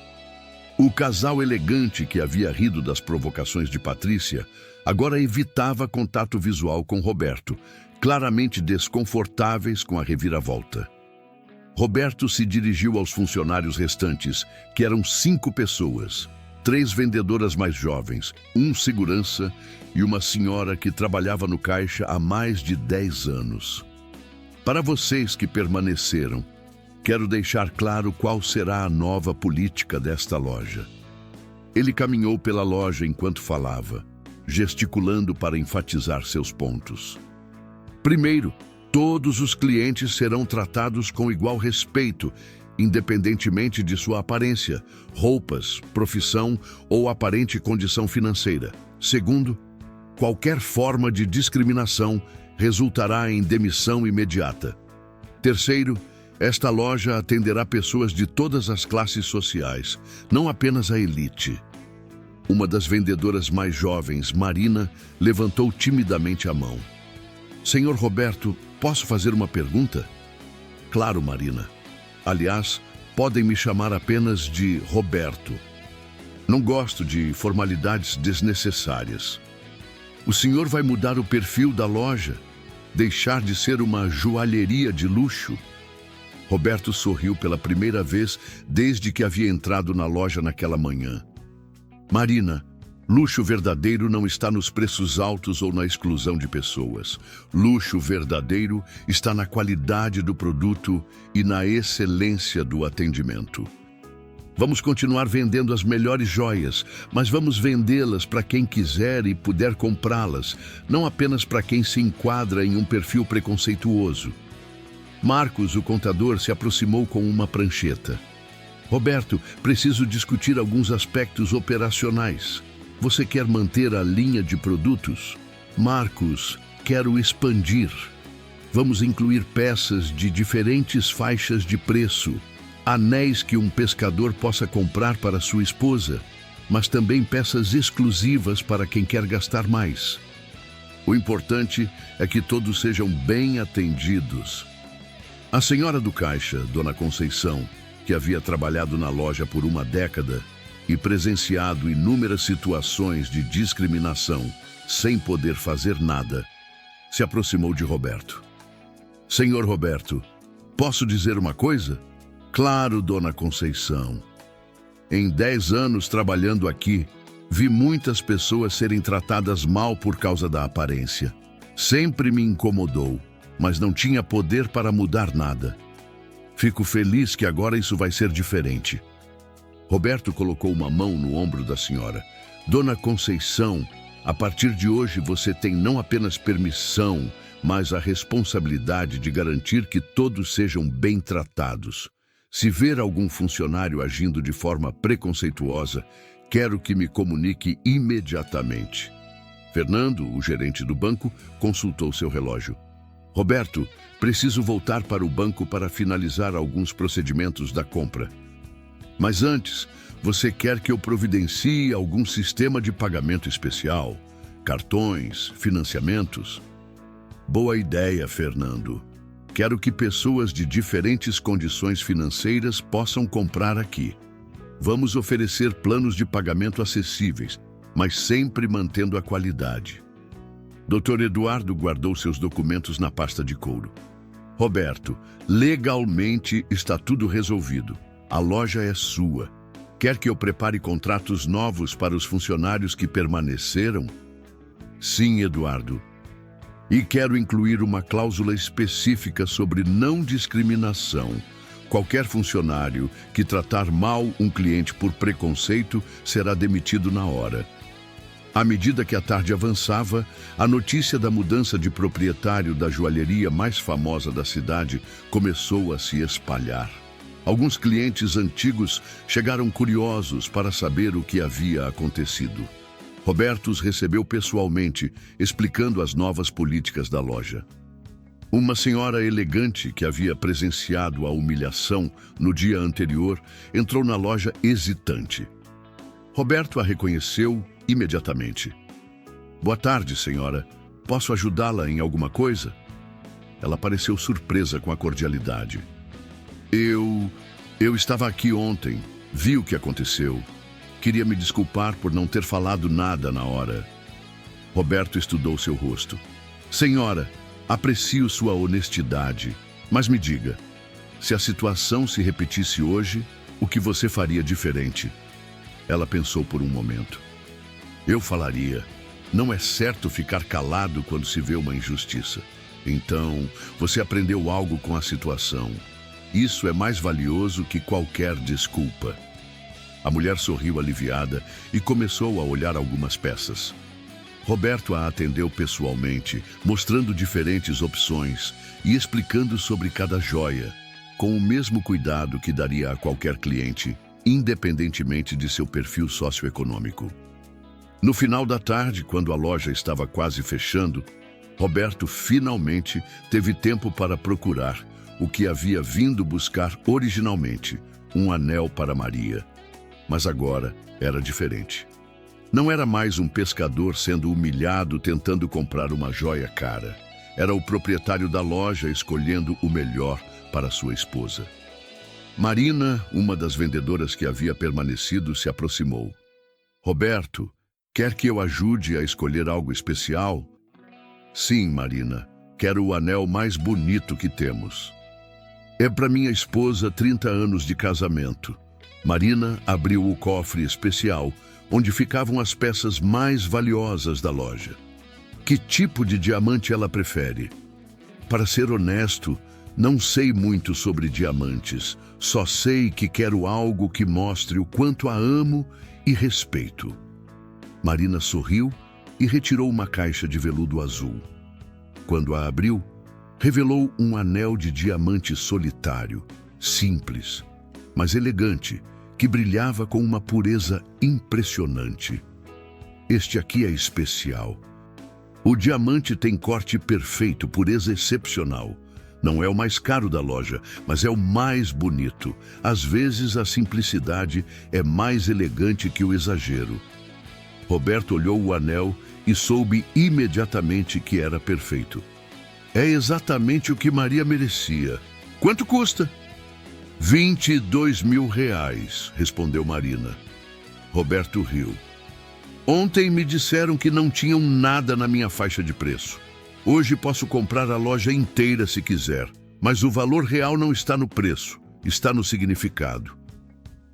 O casal elegante que havia rido das provocações de Patrícia agora evitava contato visual com Roberto, claramente desconfortáveis com a reviravolta. Roberto se dirigiu aos funcionários restantes, que eram 5 pessoas, 3 vendedoras mais jovens, um segurança e uma senhora que trabalhava no caixa há mais de 10 anos. Para vocês que permaneceram, quero deixar claro qual será a nova política desta loja. Ele caminhou pela loja enquanto falava, gesticulando para enfatizar seus pontos. Primeiro, todos os clientes serão tratados com igual respeito, independentemente de sua aparência, roupas, profissão ou aparente condição financeira. Segundo, qualquer forma de discriminação resultará em demissão imediata. Terceiro, esta loja atenderá pessoas de todas as classes sociais, não apenas a elite. Uma das vendedoras mais jovens, Marina, levantou timidamente a mão. Senhor Roberto, posso fazer uma pergunta? Claro, Marina. Aliás, podem me chamar apenas de Roberto. Não gosto de formalidades desnecessárias. O senhor vai mudar o perfil da loja? Deixar de ser uma joalheria de luxo? Roberto sorriu pela primeira vez desde que havia entrado na loja naquela manhã. Marina, luxo verdadeiro não está nos preços altos ou na exclusão de pessoas. Luxo verdadeiro está na qualidade do produto e na excelência do atendimento. Vamos continuar vendendo as melhores joias, mas vamos vendê-las para quem quiser e puder comprá-las, não apenas para quem se enquadra em um perfil preconceituoso. Marcos, o contador, se aproximou com uma prancheta. Roberto, preciso discutir alguns aspectos operacionais. Você quer manter a linha de produtos? Marcos, quero expandir. Vamos incluir peças de diferentes faixas de preço. Anéis que um pescador possa comprar para sua esposa, mas também peças exclusivas para quem quer gastar mais. O importante é que todos sejam bem atendidos. A senhora do caixa, Dona Conceição, que havia trabalhado na loja por uma década e presenciado inúmeras situações de discriminação sem poder fazer nada, se aproximou de Roberto. Senhor Roberto, posso dizer uma coisa? Claro, Dona Conceição. Em 10 anos trabalhando aqui, vi muitas pessoas serem tratadas mal por causa da aparência. Sempre me incomodou, mas não tinha poder para mudar nada. Fico feliz que agora isso vai ser diferente. Roberto colocou uma mão no ombro da senhora. Dona Conceição, a partir de hoje você tem não apenas permissão, mas a responsabilidade de garantir que todos sejam bem tratados. Se ver algum funcionário agindo de forma preconceituosa, quero que me comunique imediatamente. Fernando, o gerente do banco, consultou seu relógio. Roberto, preciso voltar para o banco para finalizar alguns procedimentos da compra. Mas antes, você quer que eu providencie algum sistema de pagamento especial? Cartões, financiamentos? Boa ideia, Fernando. Quero que pessoas de diferentes condições financeiras possam comprar aqui. Vamos oferecer planos de pagamento acessíveis, mas sempre mantendo a qualidade. Dr. Eduardo guardou seus documentos na pasta de couro. Roberto, legalmente está tudo resolvido. A loja é sua. Quer que eu prepare contratos novos para os funcionários que permaneceram? Sim, Eduardo. E quero incluir uma cláusula específica sobre não discriminação. Qualquer funcionário que tratar mal um cliente por preconceito será demitido na hora. À medida que a tarde avançava, a notícia da mudança de proprietário da joalheria mais famosa da cidade começou a se espalhar. Alguns clientes antigos chegaram curiosos para saber o que havia acontecido. Roberto os recebeu pessoalmente, explicando as novas políticas da loja. Uma senhora elegante que havia presenciado a humilhação no dia anterior entrou na loja hesitante. Roberto a reconheceu imediatamente. Boa tarde, senhora. Posso ajudá-la em alguma coisa? Ela pareceu surpresa com a cordialidade. Eu estava aqui ontem, vi o que aconteceu. Queria me desculpar por não ter falado nada na hora. Roberto estudou seu rosto. Senhora, aprecio sua honestidade, mas me diga, se a situação se repetisse hoje, o que você faria diferente? Ela pensou por um momento. Eu falaria, não é certo ficar calado quando se vê uma injustiça. Então, você aprendeu algo com a situação. Isso é mais valioso que qualquer desculpa. A mulher sorriu aliviada e começou a olhar algumas peças. Roberto a atendeu pessoalmente, mostrando diferentes opções e explicando sobre cada joia, com o mesmo cuidado que daria a qualquer cliente, independentemente de seu perfil socioeconômico. No final da tarde, quando a loja estava quase fechando, Roberto finalmente teve tempo para procurar o que havia vindo buscar originalmente, um anel para Maria. Mas agora era diferente. Não era mais um pescador sendo humilhado tentando comprar uma joia cara. Era o proprietário da loja escolhendo o melhor para sua esposa. Marina, uma das vendedoras que havia permanecido, se aproximou. Roberto, quer que eu ajude a escolher algo especial? Sim, Marina. Quero o anel mais bonito que temos. É para minha esposa 30 anos de casamento. Marina abriu o cofre especial, onde ficavam as peças mais valiosas da loja. Que tipo de diamante ela prefere? Para ser honesto, não sei muito sobre diamantes. Só sei que quero algo que mostre o quanto a amo e respeito. Marina sorriu e retirou uma caixa de veludo azul. Quando a abriu, revelou um anel de diamante solitário, simples, mas elegante, que brilhava com uma pureza impressionante. Este aqui é especial. O diamante tem corte perfeito, pureza excepcional. Não é o mais caro da loja, mas é o mais bonito. Às vezes a simplicidade é mais elegante que o exagero. Roberto olhou o anel e soube imediatamente que era perfeito. É exatamente o que Maria merecia. Quanto custa? R$22.000, respondeu Marina. Roberto riu. Ontem me disseram que não tinham nada na minha faixa de preço. Hoje posso comprar a loja inteira se quiser, mas o valor real não está no preço, está no significado.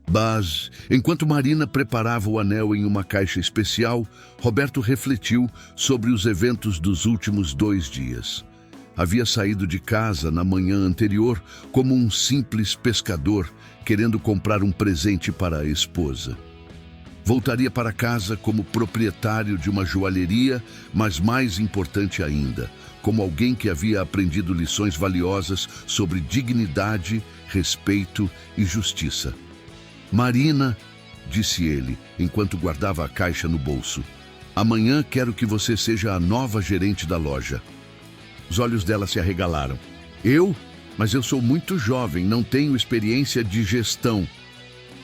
Mas, enquanto Marina preparava o anel em uma caixa especial, Roberto refletiu sobre os eventos dos últimos 2 dias. Havia saído de casa na manhã anterior como um simples pescador querendo comprar um presente para a esposa. Voltaria para casa como proprietário de uma joalheria, mas mais importante ainda, como alguém que havia aprendido lições valiosas sobre dignidade, respeito e justiça. Marina, disse ele, enquanto guardava a caixa no bolso, amanhã quero que você seja a nova gerente da loja. Os olhos dela se arregalaram. Eu? Mas eu sou muito jovem, não tenho experiência de gestão.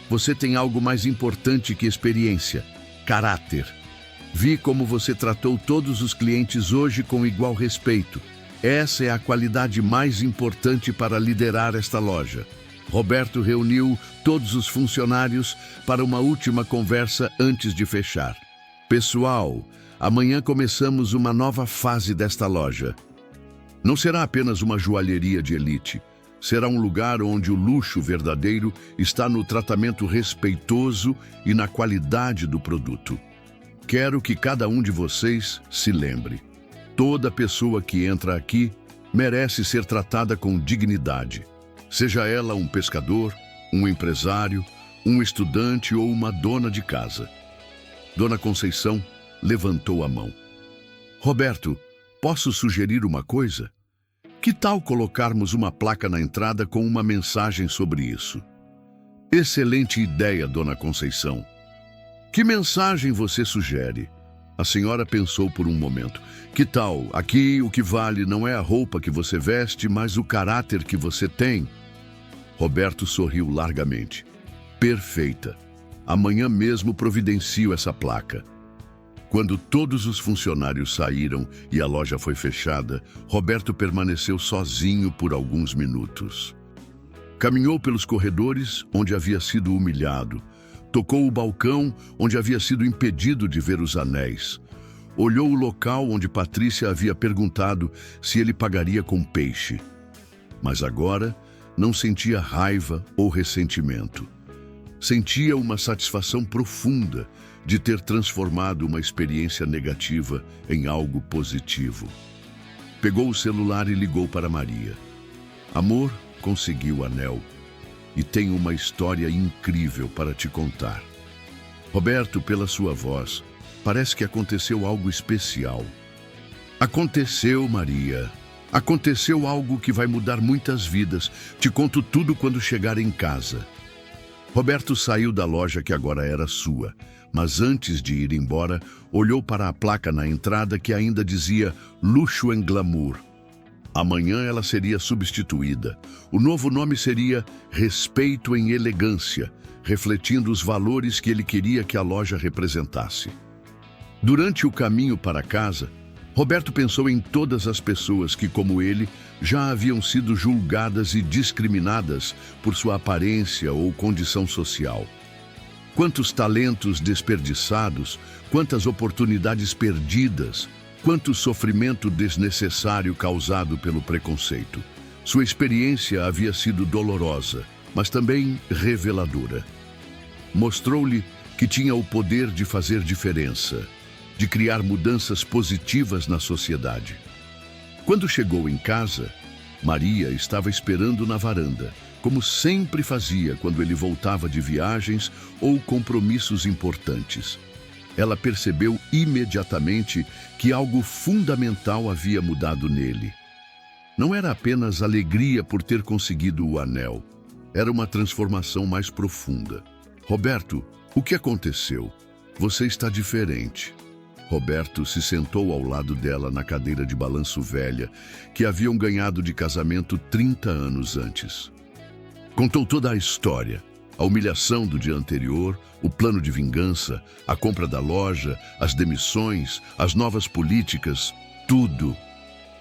Você tem algo mais importante que experiência: caráter. Vi como você tratou todos os clientes hoje com igual respeito. Essa é a qualidade mais importante para liderar esta loja. Roberto reuniu todos os funcionários para uma última conversa antes de fechar. Pessoal, amanhã começamos uma nova fase desta loja. Não será apenas uma joalheria de elite. Será um lugar onde o luxo verdadeiro está no tratamento respeitoso e na qualidade do produto. Quero que cada um de vocês se lembre. Toda pessoa que entra aqui merece ser tratada com dignidade. Seja ela um pescador, um empresário, um estudante ou uma dona de casa. Dona Conceição levantou a mão. Roberto, posso sugerir uma coisa? Que tal colocarmos uma placa na entrada com uma mensagem sobre isso? Excelente ideia, Dona Conceição. Que mensagem você sugere? A senhora pensou por um momento. Que tal? Aqui o que vale não é a roupa que você veste, mas o caráter que você tem. Roberto sorriu largamente. Perfeita. Amanhã mesmo providencio essa placa. Quando todos os funcionários saíram e a loja foi fechada, Roberto permaneceu sozinho por alguns minutos. Caminhou pelos corredores, onde havia sido humilhado. Tocou o balcão, onde havia sido impedido de ver os anéis. Olhou o local onde Patrícia havia perguntado se ele pagaria com peixe. Mas agora não sentia raiva ou ressentimento. Sentia uma satisfação profunda de ter transformado uma experiência negativa em algo positivo. Pegou o celular e ligou para Maria. Amor, consegui o anel e tenho uma história incrível para te contar. Roberto, pela sua voz, parece que aconteceu algo especial. Aconteceu, Maria. Aconteceu algo que vai mudar muitas vidas. Te conto tudo quando chegar em casa. Roberto saiu da loja que agora era sua, mas antes de ir embora, olhou para a placa na entrada que ainda dizia Luxo em Glamour. Amanhã ela seria substituída. O novo nome seria Respeito em Elegância, refletindo os valores que ele queria que a loja representasse. Durante o caminho para casa, Roberto pensou em todas as pessoas que, como ele, já haviam sido julgadas e discriminadas por sua aparência ou condição social. Quantos talentos desperdiçados, quantas oportunidades perdidas, quanto sofrimento desnecessário causado pelo preconceito. Sua experiência havia sido dolorosa, mas também reveladora. Mostrou-lhe que tinha o poder de fazer diferença, de criar mudanças positivas na sociedade. Quando chegou em casa, Maria estava esperando na varanda, como sempre fazia quando ele voltava de viagens ou compromissos importantes. Ela percebeu imediatamente que algo fundamental havia mudado nele. Não era apenas alegria por ter conseguido o anel, era uma transformação mais profunda. Roberto, o que aconteceu? Você está diferente. Roberto se sentou ao lado dela na cadeira de balanço velha, que haviam ganhado de casamento 30 anos antes. Contou toda a história, a humilhação do dia anterior, o plano de vingança, a compra da loja, as demissões, as novas políticas, tudo.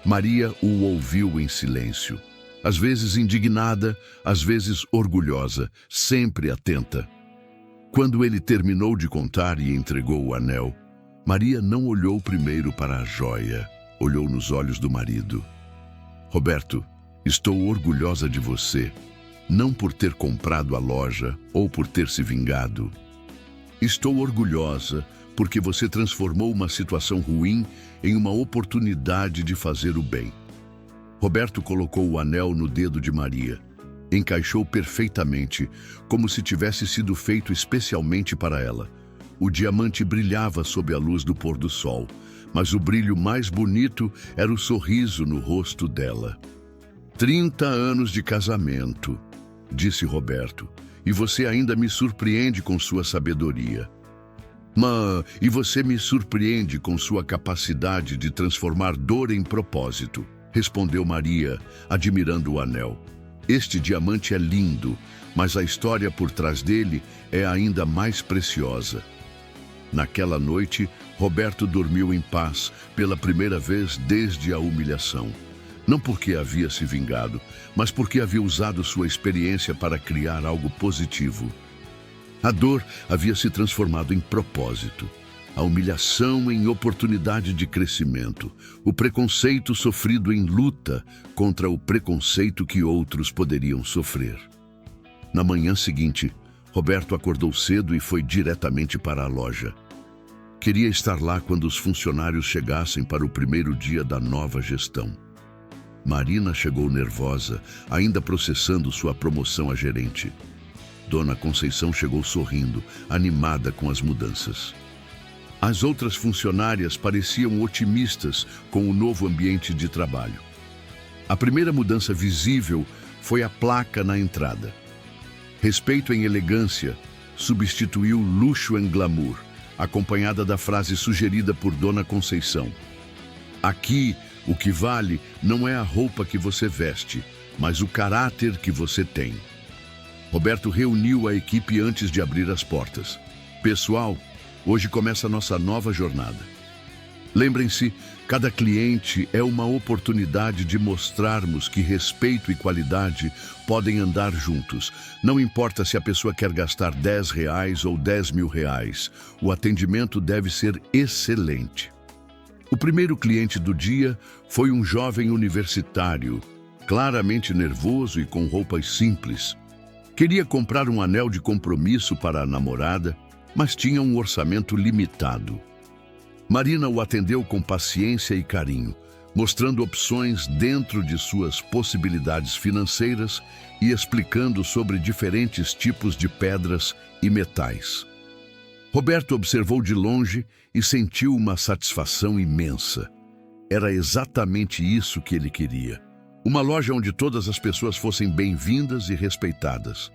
Maria o ouviu em silêncio, às vezes indignada, às vezes orgulhosa, sempre atenta. Quando ele terminou de contar e entregou o anel, Maria não olhou primeiro para a joia, olhou nos olhos do marido. Roberto, estou orgulhosa de você. não por ter comprado a loja ou por ter se vingado. Estou orgulhosa porque você transformou uma situação ruim em uma oportunidade de fazer o bem. Roberto colocou o anel no dedo de Maria. Encaixou perfeitamente, como se tivesse sido feito especialmente para ela. O diamante brilhava sob a luz do pôr do sol, mas o brilho mais bonito era o sorriso no rosto dela. 30 anos de casamento, disse Roberto, e você ainda me surpreende com sua sabedoria. E você me surpreende com sua capacidade de transformar dor em propósito, respondeu Maria, admirando o anel. Este diamante é lindo, mas a história por trás dele é ainda mais preciosa. Naquela noite, Roberto dormiu em paz pela primeira vez desde a humilhação. Não porque havia se vingado, mas porque havia usado sua experiência para criar algo positivo. A dor havia se transformado em propósito, a humilhação em oportunidade de crescimento, o preconceito sofrido em luta contra o preconceito que outros poderiam sofrer. Na manhã seguinte, Roberto acordou cedo e foi diretamente para a loja. Queria estar lá quando os funcionários chegassem para o primeiro dia da nova gestão. Marina chegou nervosa, ainda processando sua promoção a gerente. Dona Conceição chegou sorrindo, animada com as mudanças. As outras funcionárias pareciam otimistas com o novo ambiente de trabalho. A primeira mudança visível foi a placa na entrada. Respeito em elegância substituiu luxo em glamour, acompanhada da frase sugerida por Dona Conceição. Aqui, o que vale não é a roupa que você veste, mas o caráter que você tem. Roberto reuniu a equipe antes de abrir as portas. Pessoal, hoje começa a nossa nova jornada. Lembrem-se, cada cliente é uma oportunidade de mostrarmos que respeito e qualidade podem andar juntos. Não importa se a pessoa quer gastar R$ 10 ou R$ 10.000, o atendimento deve ser excelente. O primeiro cliente do dia foi um jovem universitário, claramente nervoso e com roupas simples. Queria comprar um anel de compromisso para a namorada, mas tinha um orçamento limitado. Marina o atendeu com paciência e carinho, mostrando opções dentro de suas possibilidades financeiras e explicando sobre diferentes tipos de pedras e metais. Roberto observou de longe e sentiu uma satisfação imensa. Era exatamente isso que ele queria. Uma loja onde todas as pessoas fossem bem-vindas e respeitadas.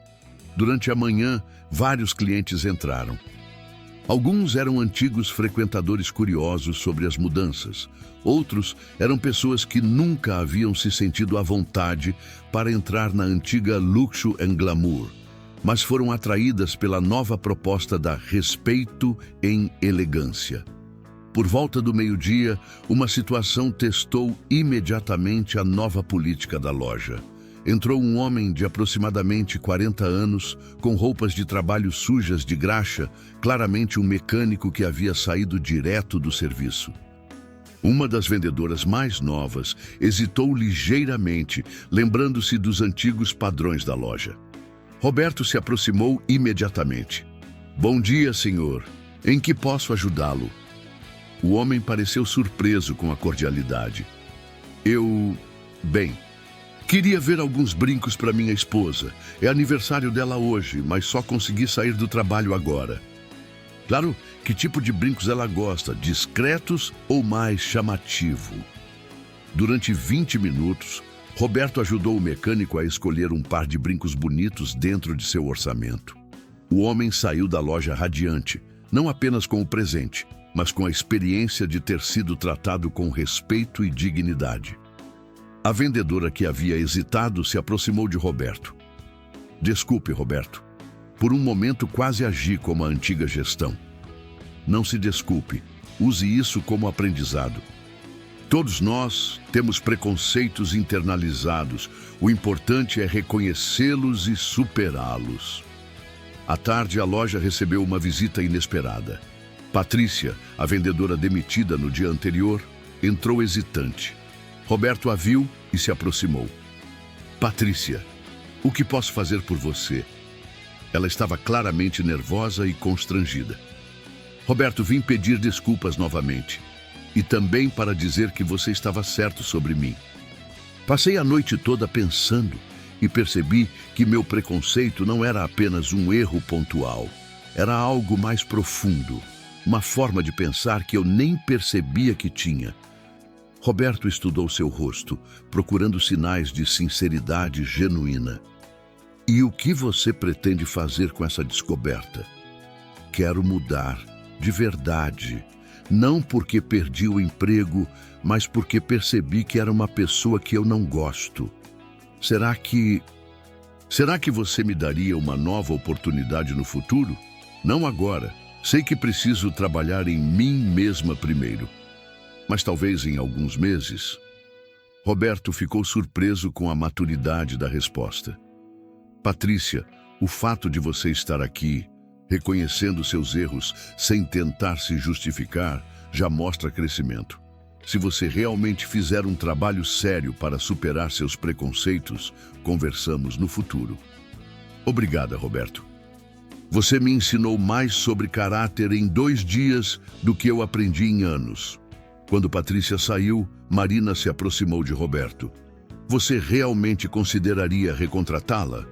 Durante a manhã, vários clientes entraram. Alguns eram antigos frequentadores curiosos sobre as mudanças. Outros eram pessoas que nunca haviam se sentido à vontade para entrar na antiga Luxo and Glamour, mas foram atraídas pela nova proposta da Respeito em Elegância. Por volta do meio-dia, uma situação testou imediatamente a nova política da loja. Entrou um homem de aproximadamente 40 anos, com roupas de trabalho sujas de graxa, claramente um mecânico que havia saído direto do serviço. Uma das vendedoras mais novas hesitou ligeiramente, lembrando-se dos antigos padrões da loja. Roberto se aproximou imediatamente. Bom dia, senhor. Em que posso ajudá-lo? O homem pareceu surpreso com a cordialidade. Bem, queria ver alguns brincos para minha esposa. É aniversário dela hoje, mas só consegui sair do trabalho agora. Claro, que tipo de brincos ela gosta, discretos ou mais chamativo? Durante 20 minutos, Roberto ajudou o mecânico a escolher um par de brincos bonitos dentro de seu orçamento. O homem saiu da loja radiante, não apenas com o presente, mas com a experiência de ter sido tratado com respeito e dignidade. A vendedora que havia hesitado se aproximou de Roberto. Desculpe, Roberto. Por um momento quase agi como a antiga gestão. Não se desculpe. Use isso como aprendizado. Todos nós temos preconceitos internalizados. O importante é reconhecê-los e superá-los. À tarde, a loja recebeu uma visita inesperada. Patrícia, a vendedora demitida no dia anterior, entrou hesitante. Roberto a viu e se aproximou. Patrícia, O que posso fazer por você? Ela estava claramente nervosa e constrangida. Roberto, vim pedir desculpas novamente. E também para dizer que você estava certo sobre mim. Passei a noite toda pensando e percebi que meu preconceito não era apenas um erro pontual. Era algo mais profundo, uma forma de pensar que eu nem percebia que tinha. Roberto estudou seu rosto, procurando sinais de sinceridade genuína. E o que você pretende fazer com essa descoberta? Quero mudar, de verdade. Não porque perdi o emprego, mas porque percebi que era uma pessoa que eu não gosto. Será que você me daria uma nova oportunidade no futuro? Não agora. Sei que preciso trabalhar em mim mesma primeiro. Mas talvez em alguns meses. Roberto ficou surpreso com a maturidade da resposta. Patrícia, o fato de você estar aqui, reconhecendo seus erros sem tentar se justificar, já mostra crescimento. Se você realmente fizer um trabalho sério para superar seus preconceitos, conversamos no futuro. Obrigada, Roberto. Você me ensinou mais sobre caráter em 2 dias do que eu aprendi em anos. Quando Patrícia saiu, Marina se aproximou de Roberto. Você realmente consideraria recontratá-la?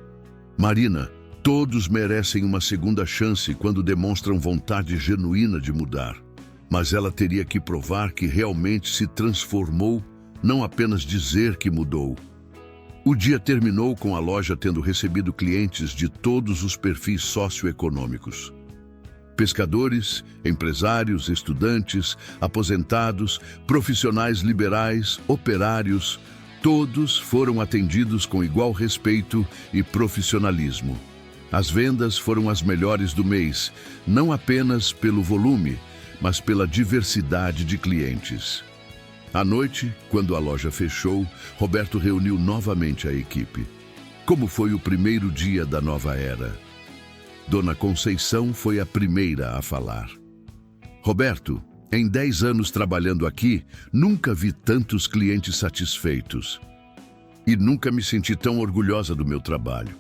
Marina, todos merecem uma segunda chance quando demonstram vontade genuína de mudar. Mas ela teria que provar que realmente se transformou, não apenas dizer que mudou. O dia terminou com a loja tendo recebido clientes de todos os perfis socioeconômicos. Pescadores, empresários, estudantes, aposentados, profissionais liberais, operários, todos foram atendidos com igual respeito e profissionalismo. As vendas foram as melhores do mês, não apenas pelo volume, mas pela diversidade de clientes. À noite, quando a loja fechou, Roberto reuniu novamente a equipe. Como foi o primeiro dia da nova era? Dona Conceição foi a primeira a falar. Roberto, em 10 anos trabalhando aqui, nunca vi tantos clientes satisfeitos. E nunca me senti tão orgulhosa do meu trabalho.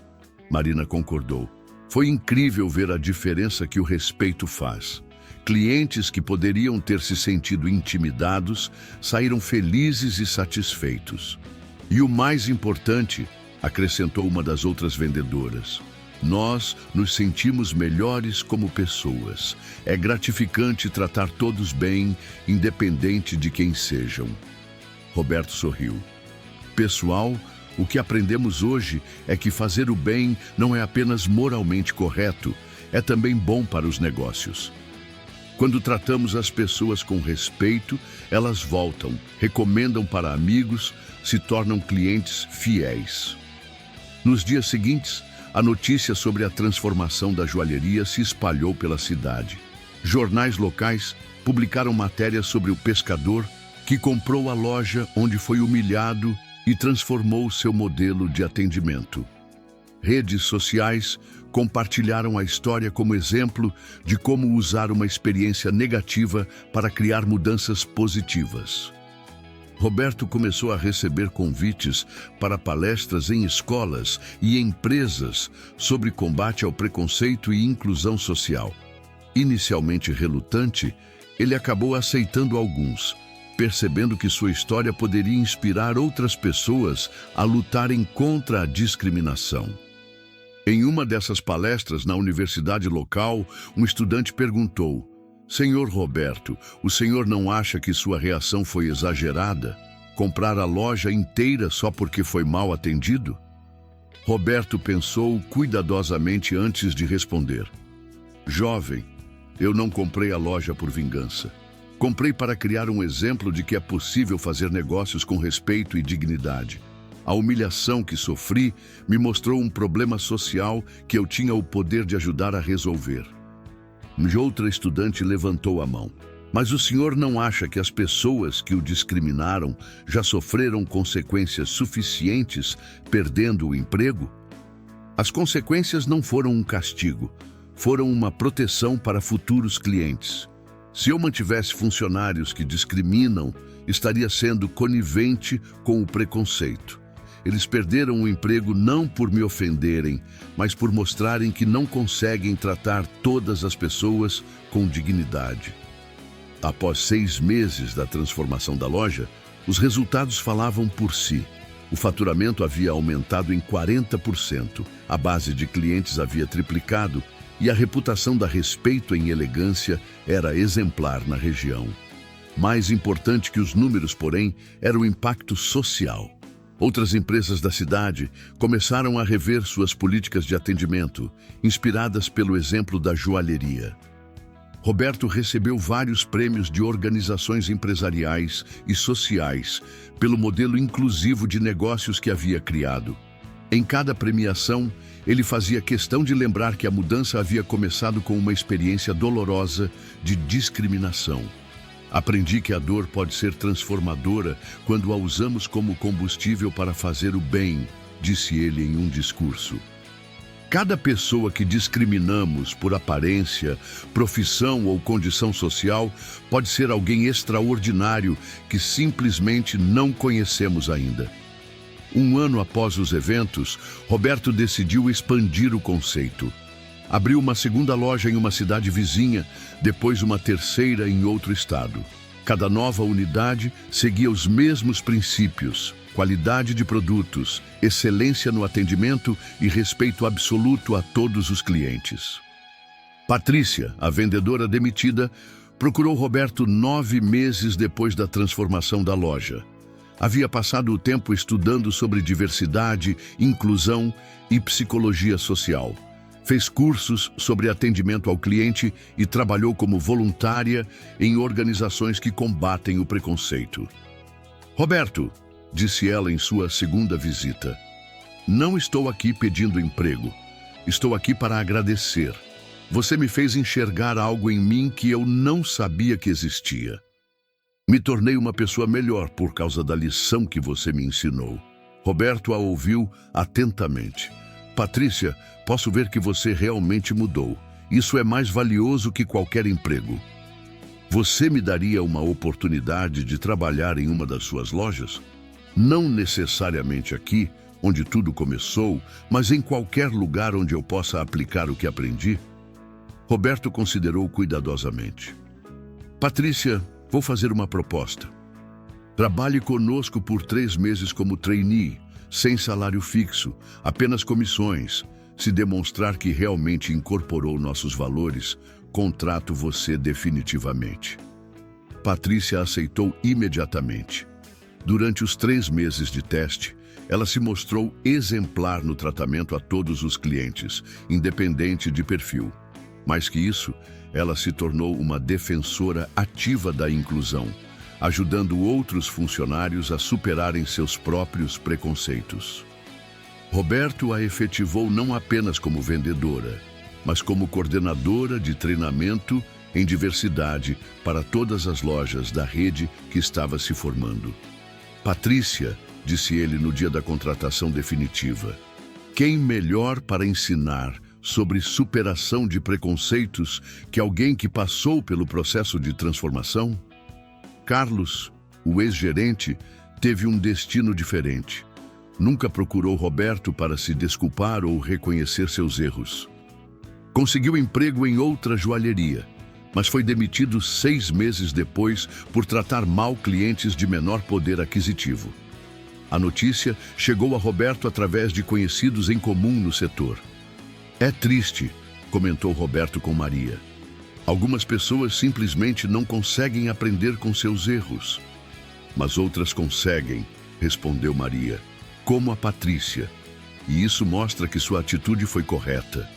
Marina concordou. Foi incrível ver a diferença que o respeito faz. Clientes que poderiam ter se sentido intimidados saíram felizes e satisfeitos. E o mais importante, acrescentou uma das outras vendedoras, nós nos sentimos melhores como pessoas. É gratificante tratar todos bem, independente de quem sejam. Roberto sorriu. Pessoal, o que aprendemos hoje é que fazer o bem não é apenas moralmente correto, é também bom para os negócios. Quando tratamos as pessoas com respeito, elas voltam, recomendam para amigos, se tornam clientes fiéis. Nos dias seguintes, a notícia sobre a transformação da joalheria se espalhou pela cidade. Jornais locais publicaram matérias sobre o pescador que comprou a loja onde foi humilhado e transformou seu modelo de atendimento. Redes sociais compartilharam a história como exemplo de como usar uma experiência negativa para criar mudanças positivas. Roberto começou a receber convites para palestras em escolas e empresas sobre combate ao preconceito e inclusão social. Inicialmente relutante, ele acabou aceitando alguns, percebendo que sua história poderia inspirar outras pessoas a lutarem contra a discriminação. Em uma dessas palestras na universidade local, um estudante perguntou: Senhor Roberto, o senhor não acha que sua reação foi exagerada? Comprar a loja inteira só porque foi mal atendido? Roberto pensou cuidadosamente antes de responder. Jovem, eu não comprei a loja por vingança. Comprei para criar um exemplo de que é possível fazer negócios com respeito e dignidade. A humilhação que sofri me mostrou um problema social que eu tinha o poder de ajudar a resolver. Outra estudante levantou a mão. Mas o senhor não acha que as pessoas que o discriminaram já sofreram consequências suficientes, perdendo o emprego? As consequências não foram um castigo, foram uma proteção para futuros clientes. Se eu mantivesse funcionários que discriminam, estaria sendo conivente com o preconceito. Eles perderam o emprego não por me ofenderem, mas por mostrarem que não conseguem tratar todas as pessoas com dignidade. Após 6 meses da transformação da loja, os resultados falavam por si. O faturamento havia aumentado em 40%, a base de clientes havia triplicado e a reputação da Respeito em Elegância era exemplar na região. Mais importante que os números, porém, era o impacto social. Outras empresas da cidade começaram a rever suas políticas de atendimento, inspiradas pelo exemplo da joalheria. Roberto recebeu vários prêmios de organizações empresariais e sociais pelo modelo inclusivo de negócios que havia criado. Em cada premiação, ele fazia questão de lembrar que a mudança havia começado com uma experiência dolorosa de discriminação. Aprendi que a dor pode ser transformadora quando a usamos como combustível para fazer o bem, disse ele em um discurso. Cada pessoa que discriminamos por aparência, profissão ou condição social pode ser alguém extraordinário que simplesmente não conhecemos ainda. Um ano após os eventos, Roberto decidiu expandir o conceito. Abriu uma segunda loja em uma cidade vizinha, depois uma terceira em outro estado. Cada nova unidade seguia os mesmos princípios: qualidade de produtos, excelência no atendimento e respeito absoluto a todos os clientes. Patrícia, a vendedora demitida, procurou Roberto 9 meses depois da transformação da loja. Havia passado o tempo estudando sobre diversidade, inclusão e psicologia social. Fez cursos sobre atendimento ao cliente e trabalhou como voluntária em organizações que combatem o preconceito. Roberto, disse ela em sua segunda visita, não estou aqui pedindo emprego. Estou aqui para agradecer. Você me fez enxergar algo em mim que eu não sabia que existia. Me tornei uma pessoa melhor por causa da lição que você me ensinou. Roberto a ouviu atentamente. Patrícia, posso ver que você realmente mudou. Isso é mais valioso que qualquer emprego. Você me daria uma oportunidade de trabalhar em uma das suas lojas? Não necessariamente aqui, onde tudo começou, mas em qualquer lugar onde eu possa aplicar o que aprendi? Roberto considerou cuidadosamente. Patrícia, vou fazer uma proposta. Trabalhe conosco por 3 meses como trainee, sem salário fixo, apenas comissões. Se demonstrar que realmente incorporou nossos valores, contrato você definitivamente. Patrícia aceitou imediatamente. Durante os 3 meses de teste, ela se mostrou exemplar no tratamento a todos os clientes, independente de perfil. Mais que isso, ela se tornou uma defensora ativa da inclusão, ajudando outros funcionários a superarem seus próprios preconceitos. Roberto a efetivou não apenas como vendedora, mas como coordenadora de treinamento em diversidade para todas as lojas da rede que estava se formando. Patrícia, disse ele no dia da contratação definitiva, quem melhor para ensinar sobre superação de preconceitos que alguém que passou pelo processo de transformação? Carlos, o ex-gerente, teve um destino diferente. Nunca procurou Roberto para se desculpar ou reconhecer seus erros. Conseguiu emprego em outra joalheria, mas foi demitido 6 meses depois por tratar mal clientes de menor poder aquisitivo. A notícia chegou a Roberto através de conhecidos em comum no setor. É triste, comentou Roberto com Maria. Algumas pessoas simplesmente não conseguem aprender com seus erros. Mas outras conseguem, respondeu Maria, como a Patrícia. E isso mostra que sua atitude foi correta.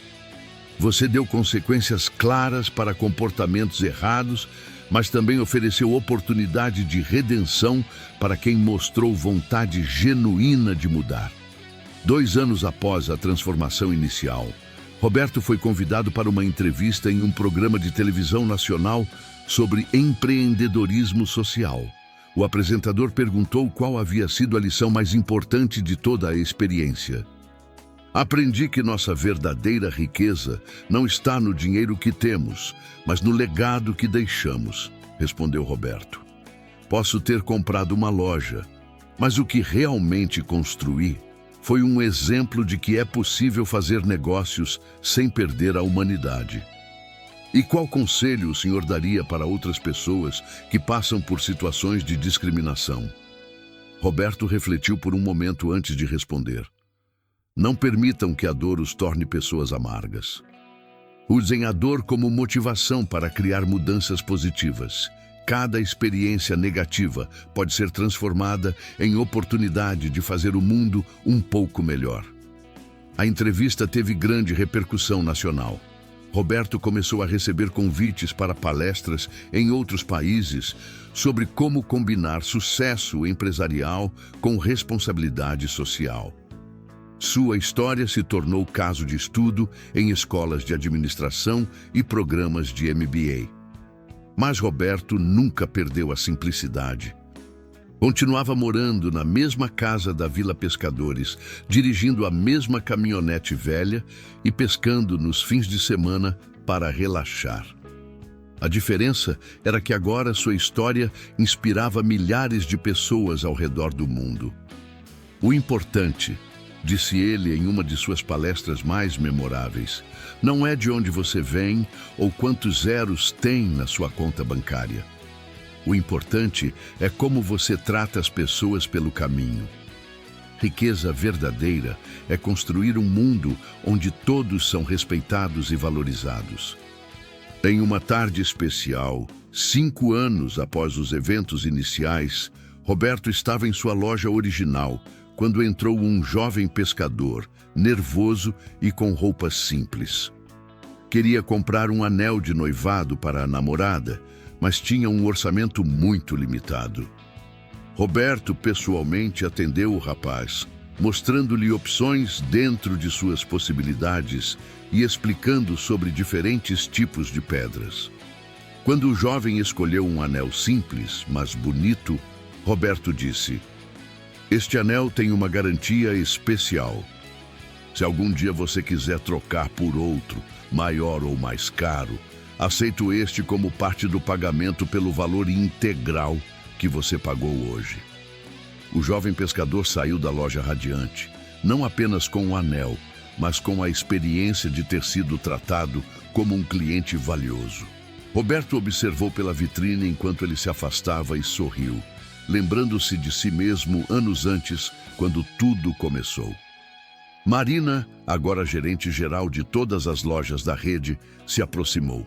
Você deu consequências claras para comportamentos errados, mas também ofereceu oportunidade de redenção para quem mostrou vontade genuína de mudar. 2 anos após a transformação inicial, Roberto foi convidado para uma entrevista em um programa de televisão nacional sobre empreendedorismo social. O apresentador perguntou qual havia sido a lição mais importante de toda a experiência. Aprendi que nossa verdadeira riqueza não está no dinheiro que temos, mas no legado que deixamos, respondeu Roberto. Posso ter comprado uma loja, Mas o que realmente construí foi um exemplo de que é possível fazer negócios sem perder a humanidade. E qual conselho o senhor daria para outras pessoas que passam por situações de discriminação? Roberto refletiu por um momento antes de responder. Não permitam que a dor os torne pessoas amargas. Usem a dor como motivação para criar mudanças positivas. Cada experiência negativa pode ser transformada em oportunidade de fazer o mundo um pouco melhor. A entrevista teve grande repercussão nacional. Roberto começou a receber convites para palestras em outros países sobre como combinar sucesso empresarial com responsabilidade social. Sua história se tornou caso de estudo em escolas de administração e programas de MBA. Mas Roberto nunca perdeu a simplicidade. Continuava morando na mesma casa da Vila Pescadores, dirigindo a mesma caminhonete velha e pescando nos fins de semana para relaxar. A diferença era que agora sua história inspirava milhares de pessoas ao redor do mundo. O importante, disse ele em uma de suas palestras mais memoráveis, não é de onde você vem ou quantos zeros tem na sua conta bancária. O importante é como você trata as pessoas pelo caminho. Riqueza verdadeira é construir um mundo onde todos são respeitados e valorizados. Em uma tarde especial, 5 anos após os eventos iniciais, Roberto estava em sua loja original quando entrou um jovem pescador, nervoso e com roupas simples. Queria comprar um anel de noivado para a namorada, mas tinha um orçamento muito limitado. Roberto pessoalmente atendeu o rapaz, mostrando-lhe opções dentro de suas possibilidades e explicando sobre diferentes tipos de pedras. Quando o jovem escolheu um anel simples, mas bonito, Roberto disse: "Este anel tem uma garantia especial. Se algum dia você quiser trocar por outro, maior ou mais caro, aceito este como parte do pagamento pelo valor integral que você pagou hoje." O jovem pescador saiu da loja radiante, não apenas com o anel, mas com a experiência de ter sido tratado como um cliente valioso. Roberto observou pela vitrine enquanto ele se afastava e sorriu, lembrando-se de si mesmo anos antes, quando tudo começou. Marina, agora gerente geral de todas as lojas da rede, se aproximou.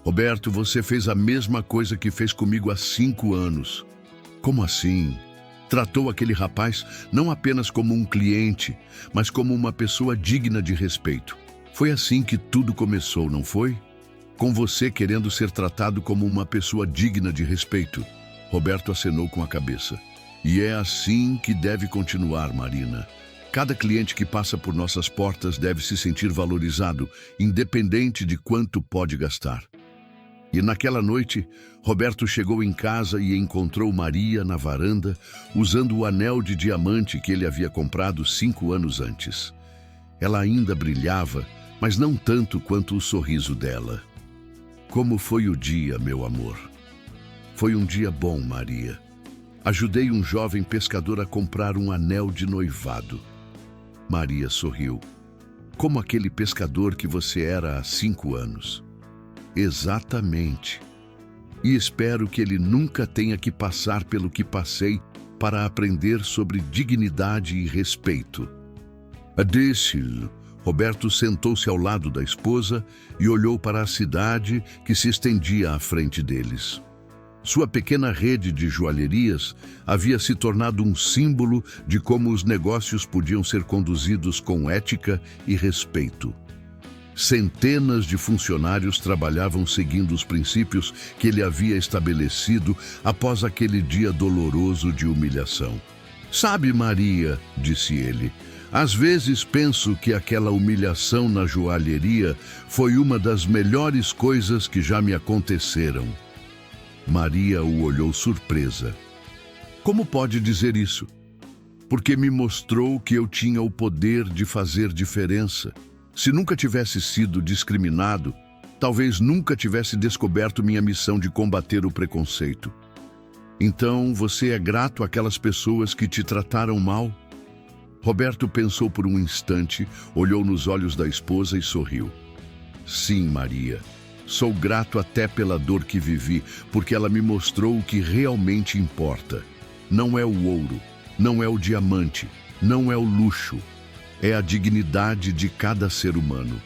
"Roberto, você fez a mesma coisa que fez comigo há 5 anos. Como assim?" Tratou aquele rapaz não apenas como um cliente, mas como uma pessoa digna de respeito. Foi assim que tudo começou, não foi? Com você querendo ser tratado como uma pessoa digna de respeito. Roberto acenou com a cabeça. "E é assim que deve continuar, Marina. Cada cliente que passa por nossas portas deve se sentir valorizado, independente de quanto pode gastar." E naquela noite, Roberto chegou em casa e encontrou Maria na varanda, usando o anel de diamante que ele havia comprado 5 anos antes. Ela ainda brilhava, mas não tanto quanto o sorriso dela. "Como foi o dia, meu amor?" "Foi um dia bom, Maria. Ajudei um jovem pescador a comprar um anel de noivado." Maria sorriu. "Como aquele pescador que você era há 5 anos." "Exatamente. E espero que ele nunca tenha que passar pelo que passei para aprender sobre dignidade e respeito." Disse-lhe. Roberto sentou-se ao lado da esposa e olhou para a cidade que se estendia à frente deles. Sua pequena rede de joalherias havia se tornado um símbolo de como os negócios podiam ser conduzidos com ética e respeito. Centenas de funcionários trabalhavam seguindo os princípios que ele havia estabelecido após aquele dia doloroso de humilhação. "Sabe, Maria", disse ele, "às vezes penso que aquela humilhação na joalheria foi uma das melhores coisas que já me aconteceram." Maria o olhou surpresa. "Como pode dizer isso?" "Porque me mostrou que eu tinha o poder de fazer diferença. Se nunca tivesse sido discriminado, talvez nunca tivesse descoberto minha missão de combater o preconceito." Então você é grato àquelas pessoas que te trataram mal? Roberto pensou por um instante, olhou nos olhos da esposa e sorriu. Sim, Maria. Sou grato até pela dor que vivi, porque ela me mostrou o que realmente importa. Não é o ouro, não é o diamante, não é o luxo. É a dignidade de cada ser humano.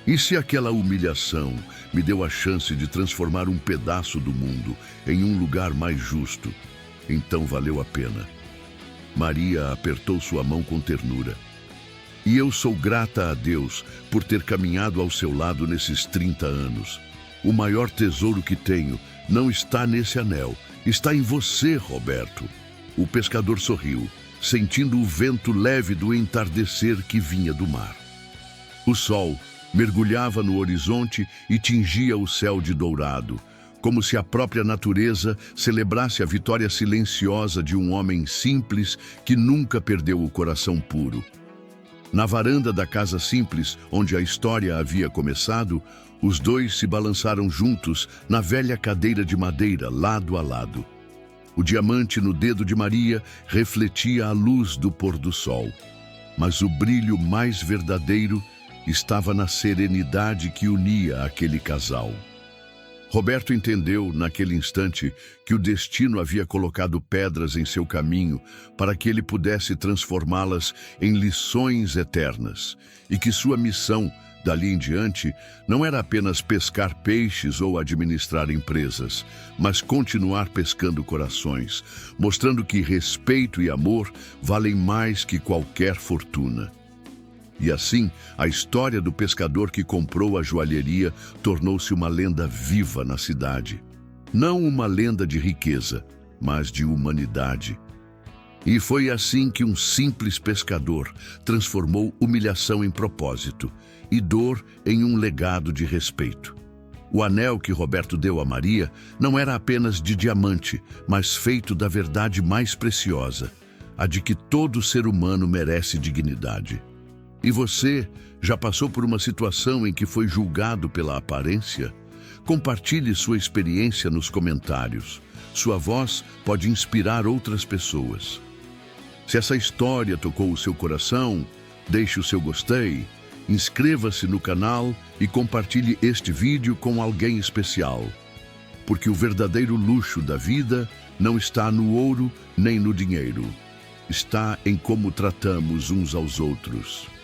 E se aquela humilhação me deu a chance de transformar um pedaço do mundo em um lugar mais justo, então valeu a pena. Maria apertou sua mão com ternura. E eu sou grata a Deus por ter caminhado ao seu lado nesses 30 anos. O maior tesouro que tenho não está nesse anel, está em você, Roberto. O pescador sorriu, sentindo o vento leve do entardecer que vinha do mar. O sol mergulhava no horizonte e tingia o céu de dourado, como se a própria natureza celebrasse a vitória silenciosa de um homem simples que nunca perdeu o coração puro. Na varanda da casa simples, onde a história havia começado, os dois se balançaram juntos na velha cadeira de madeira, lado a lado. O diamante no dedo de Maria refletia a luz do pôr do sol, mas o brilho mais verdadeiro estava na serenidade que unia aquele casal. Roberto entendeu, naquele instante, que o destino havia colocado pedras em seu caminho para que ele pudesse transformá-las em lições eternas, e que sua missão, dali em diante, não era apenas pescar peixes ou administrar empresas, mas continuar pescando corações, mostrando que respeito e amor valem mais que qualquer fortuna. E assim, a história do pescador que comprou a joalheria tornou-se uma lenda viva na cidade. Não uma lenda de riqueza, mas de humanidade. E foi assim que um simples pescador transformou humilhação em propósito e dor em um legado de respeito. O anel que Roberto deu a Maria não era apenas de diamante, mas feito da verdade mais preciosa, a de que todo ser humano merece dignidade. E você já passou por uma situação em que foi julgado pela aparência? Compartilhe sua experiência nos comentários. Sua voz pode inspirar outras pessoas. Se essa história tocou o seu coração, deixe o seu gostei, inscreva-se no canal e compartilhe este vídeo com alguém especial. Porque o verdadeiro luxo da vida não está no ouro nem no dinheiro. Está em como tratamos uns aos outros.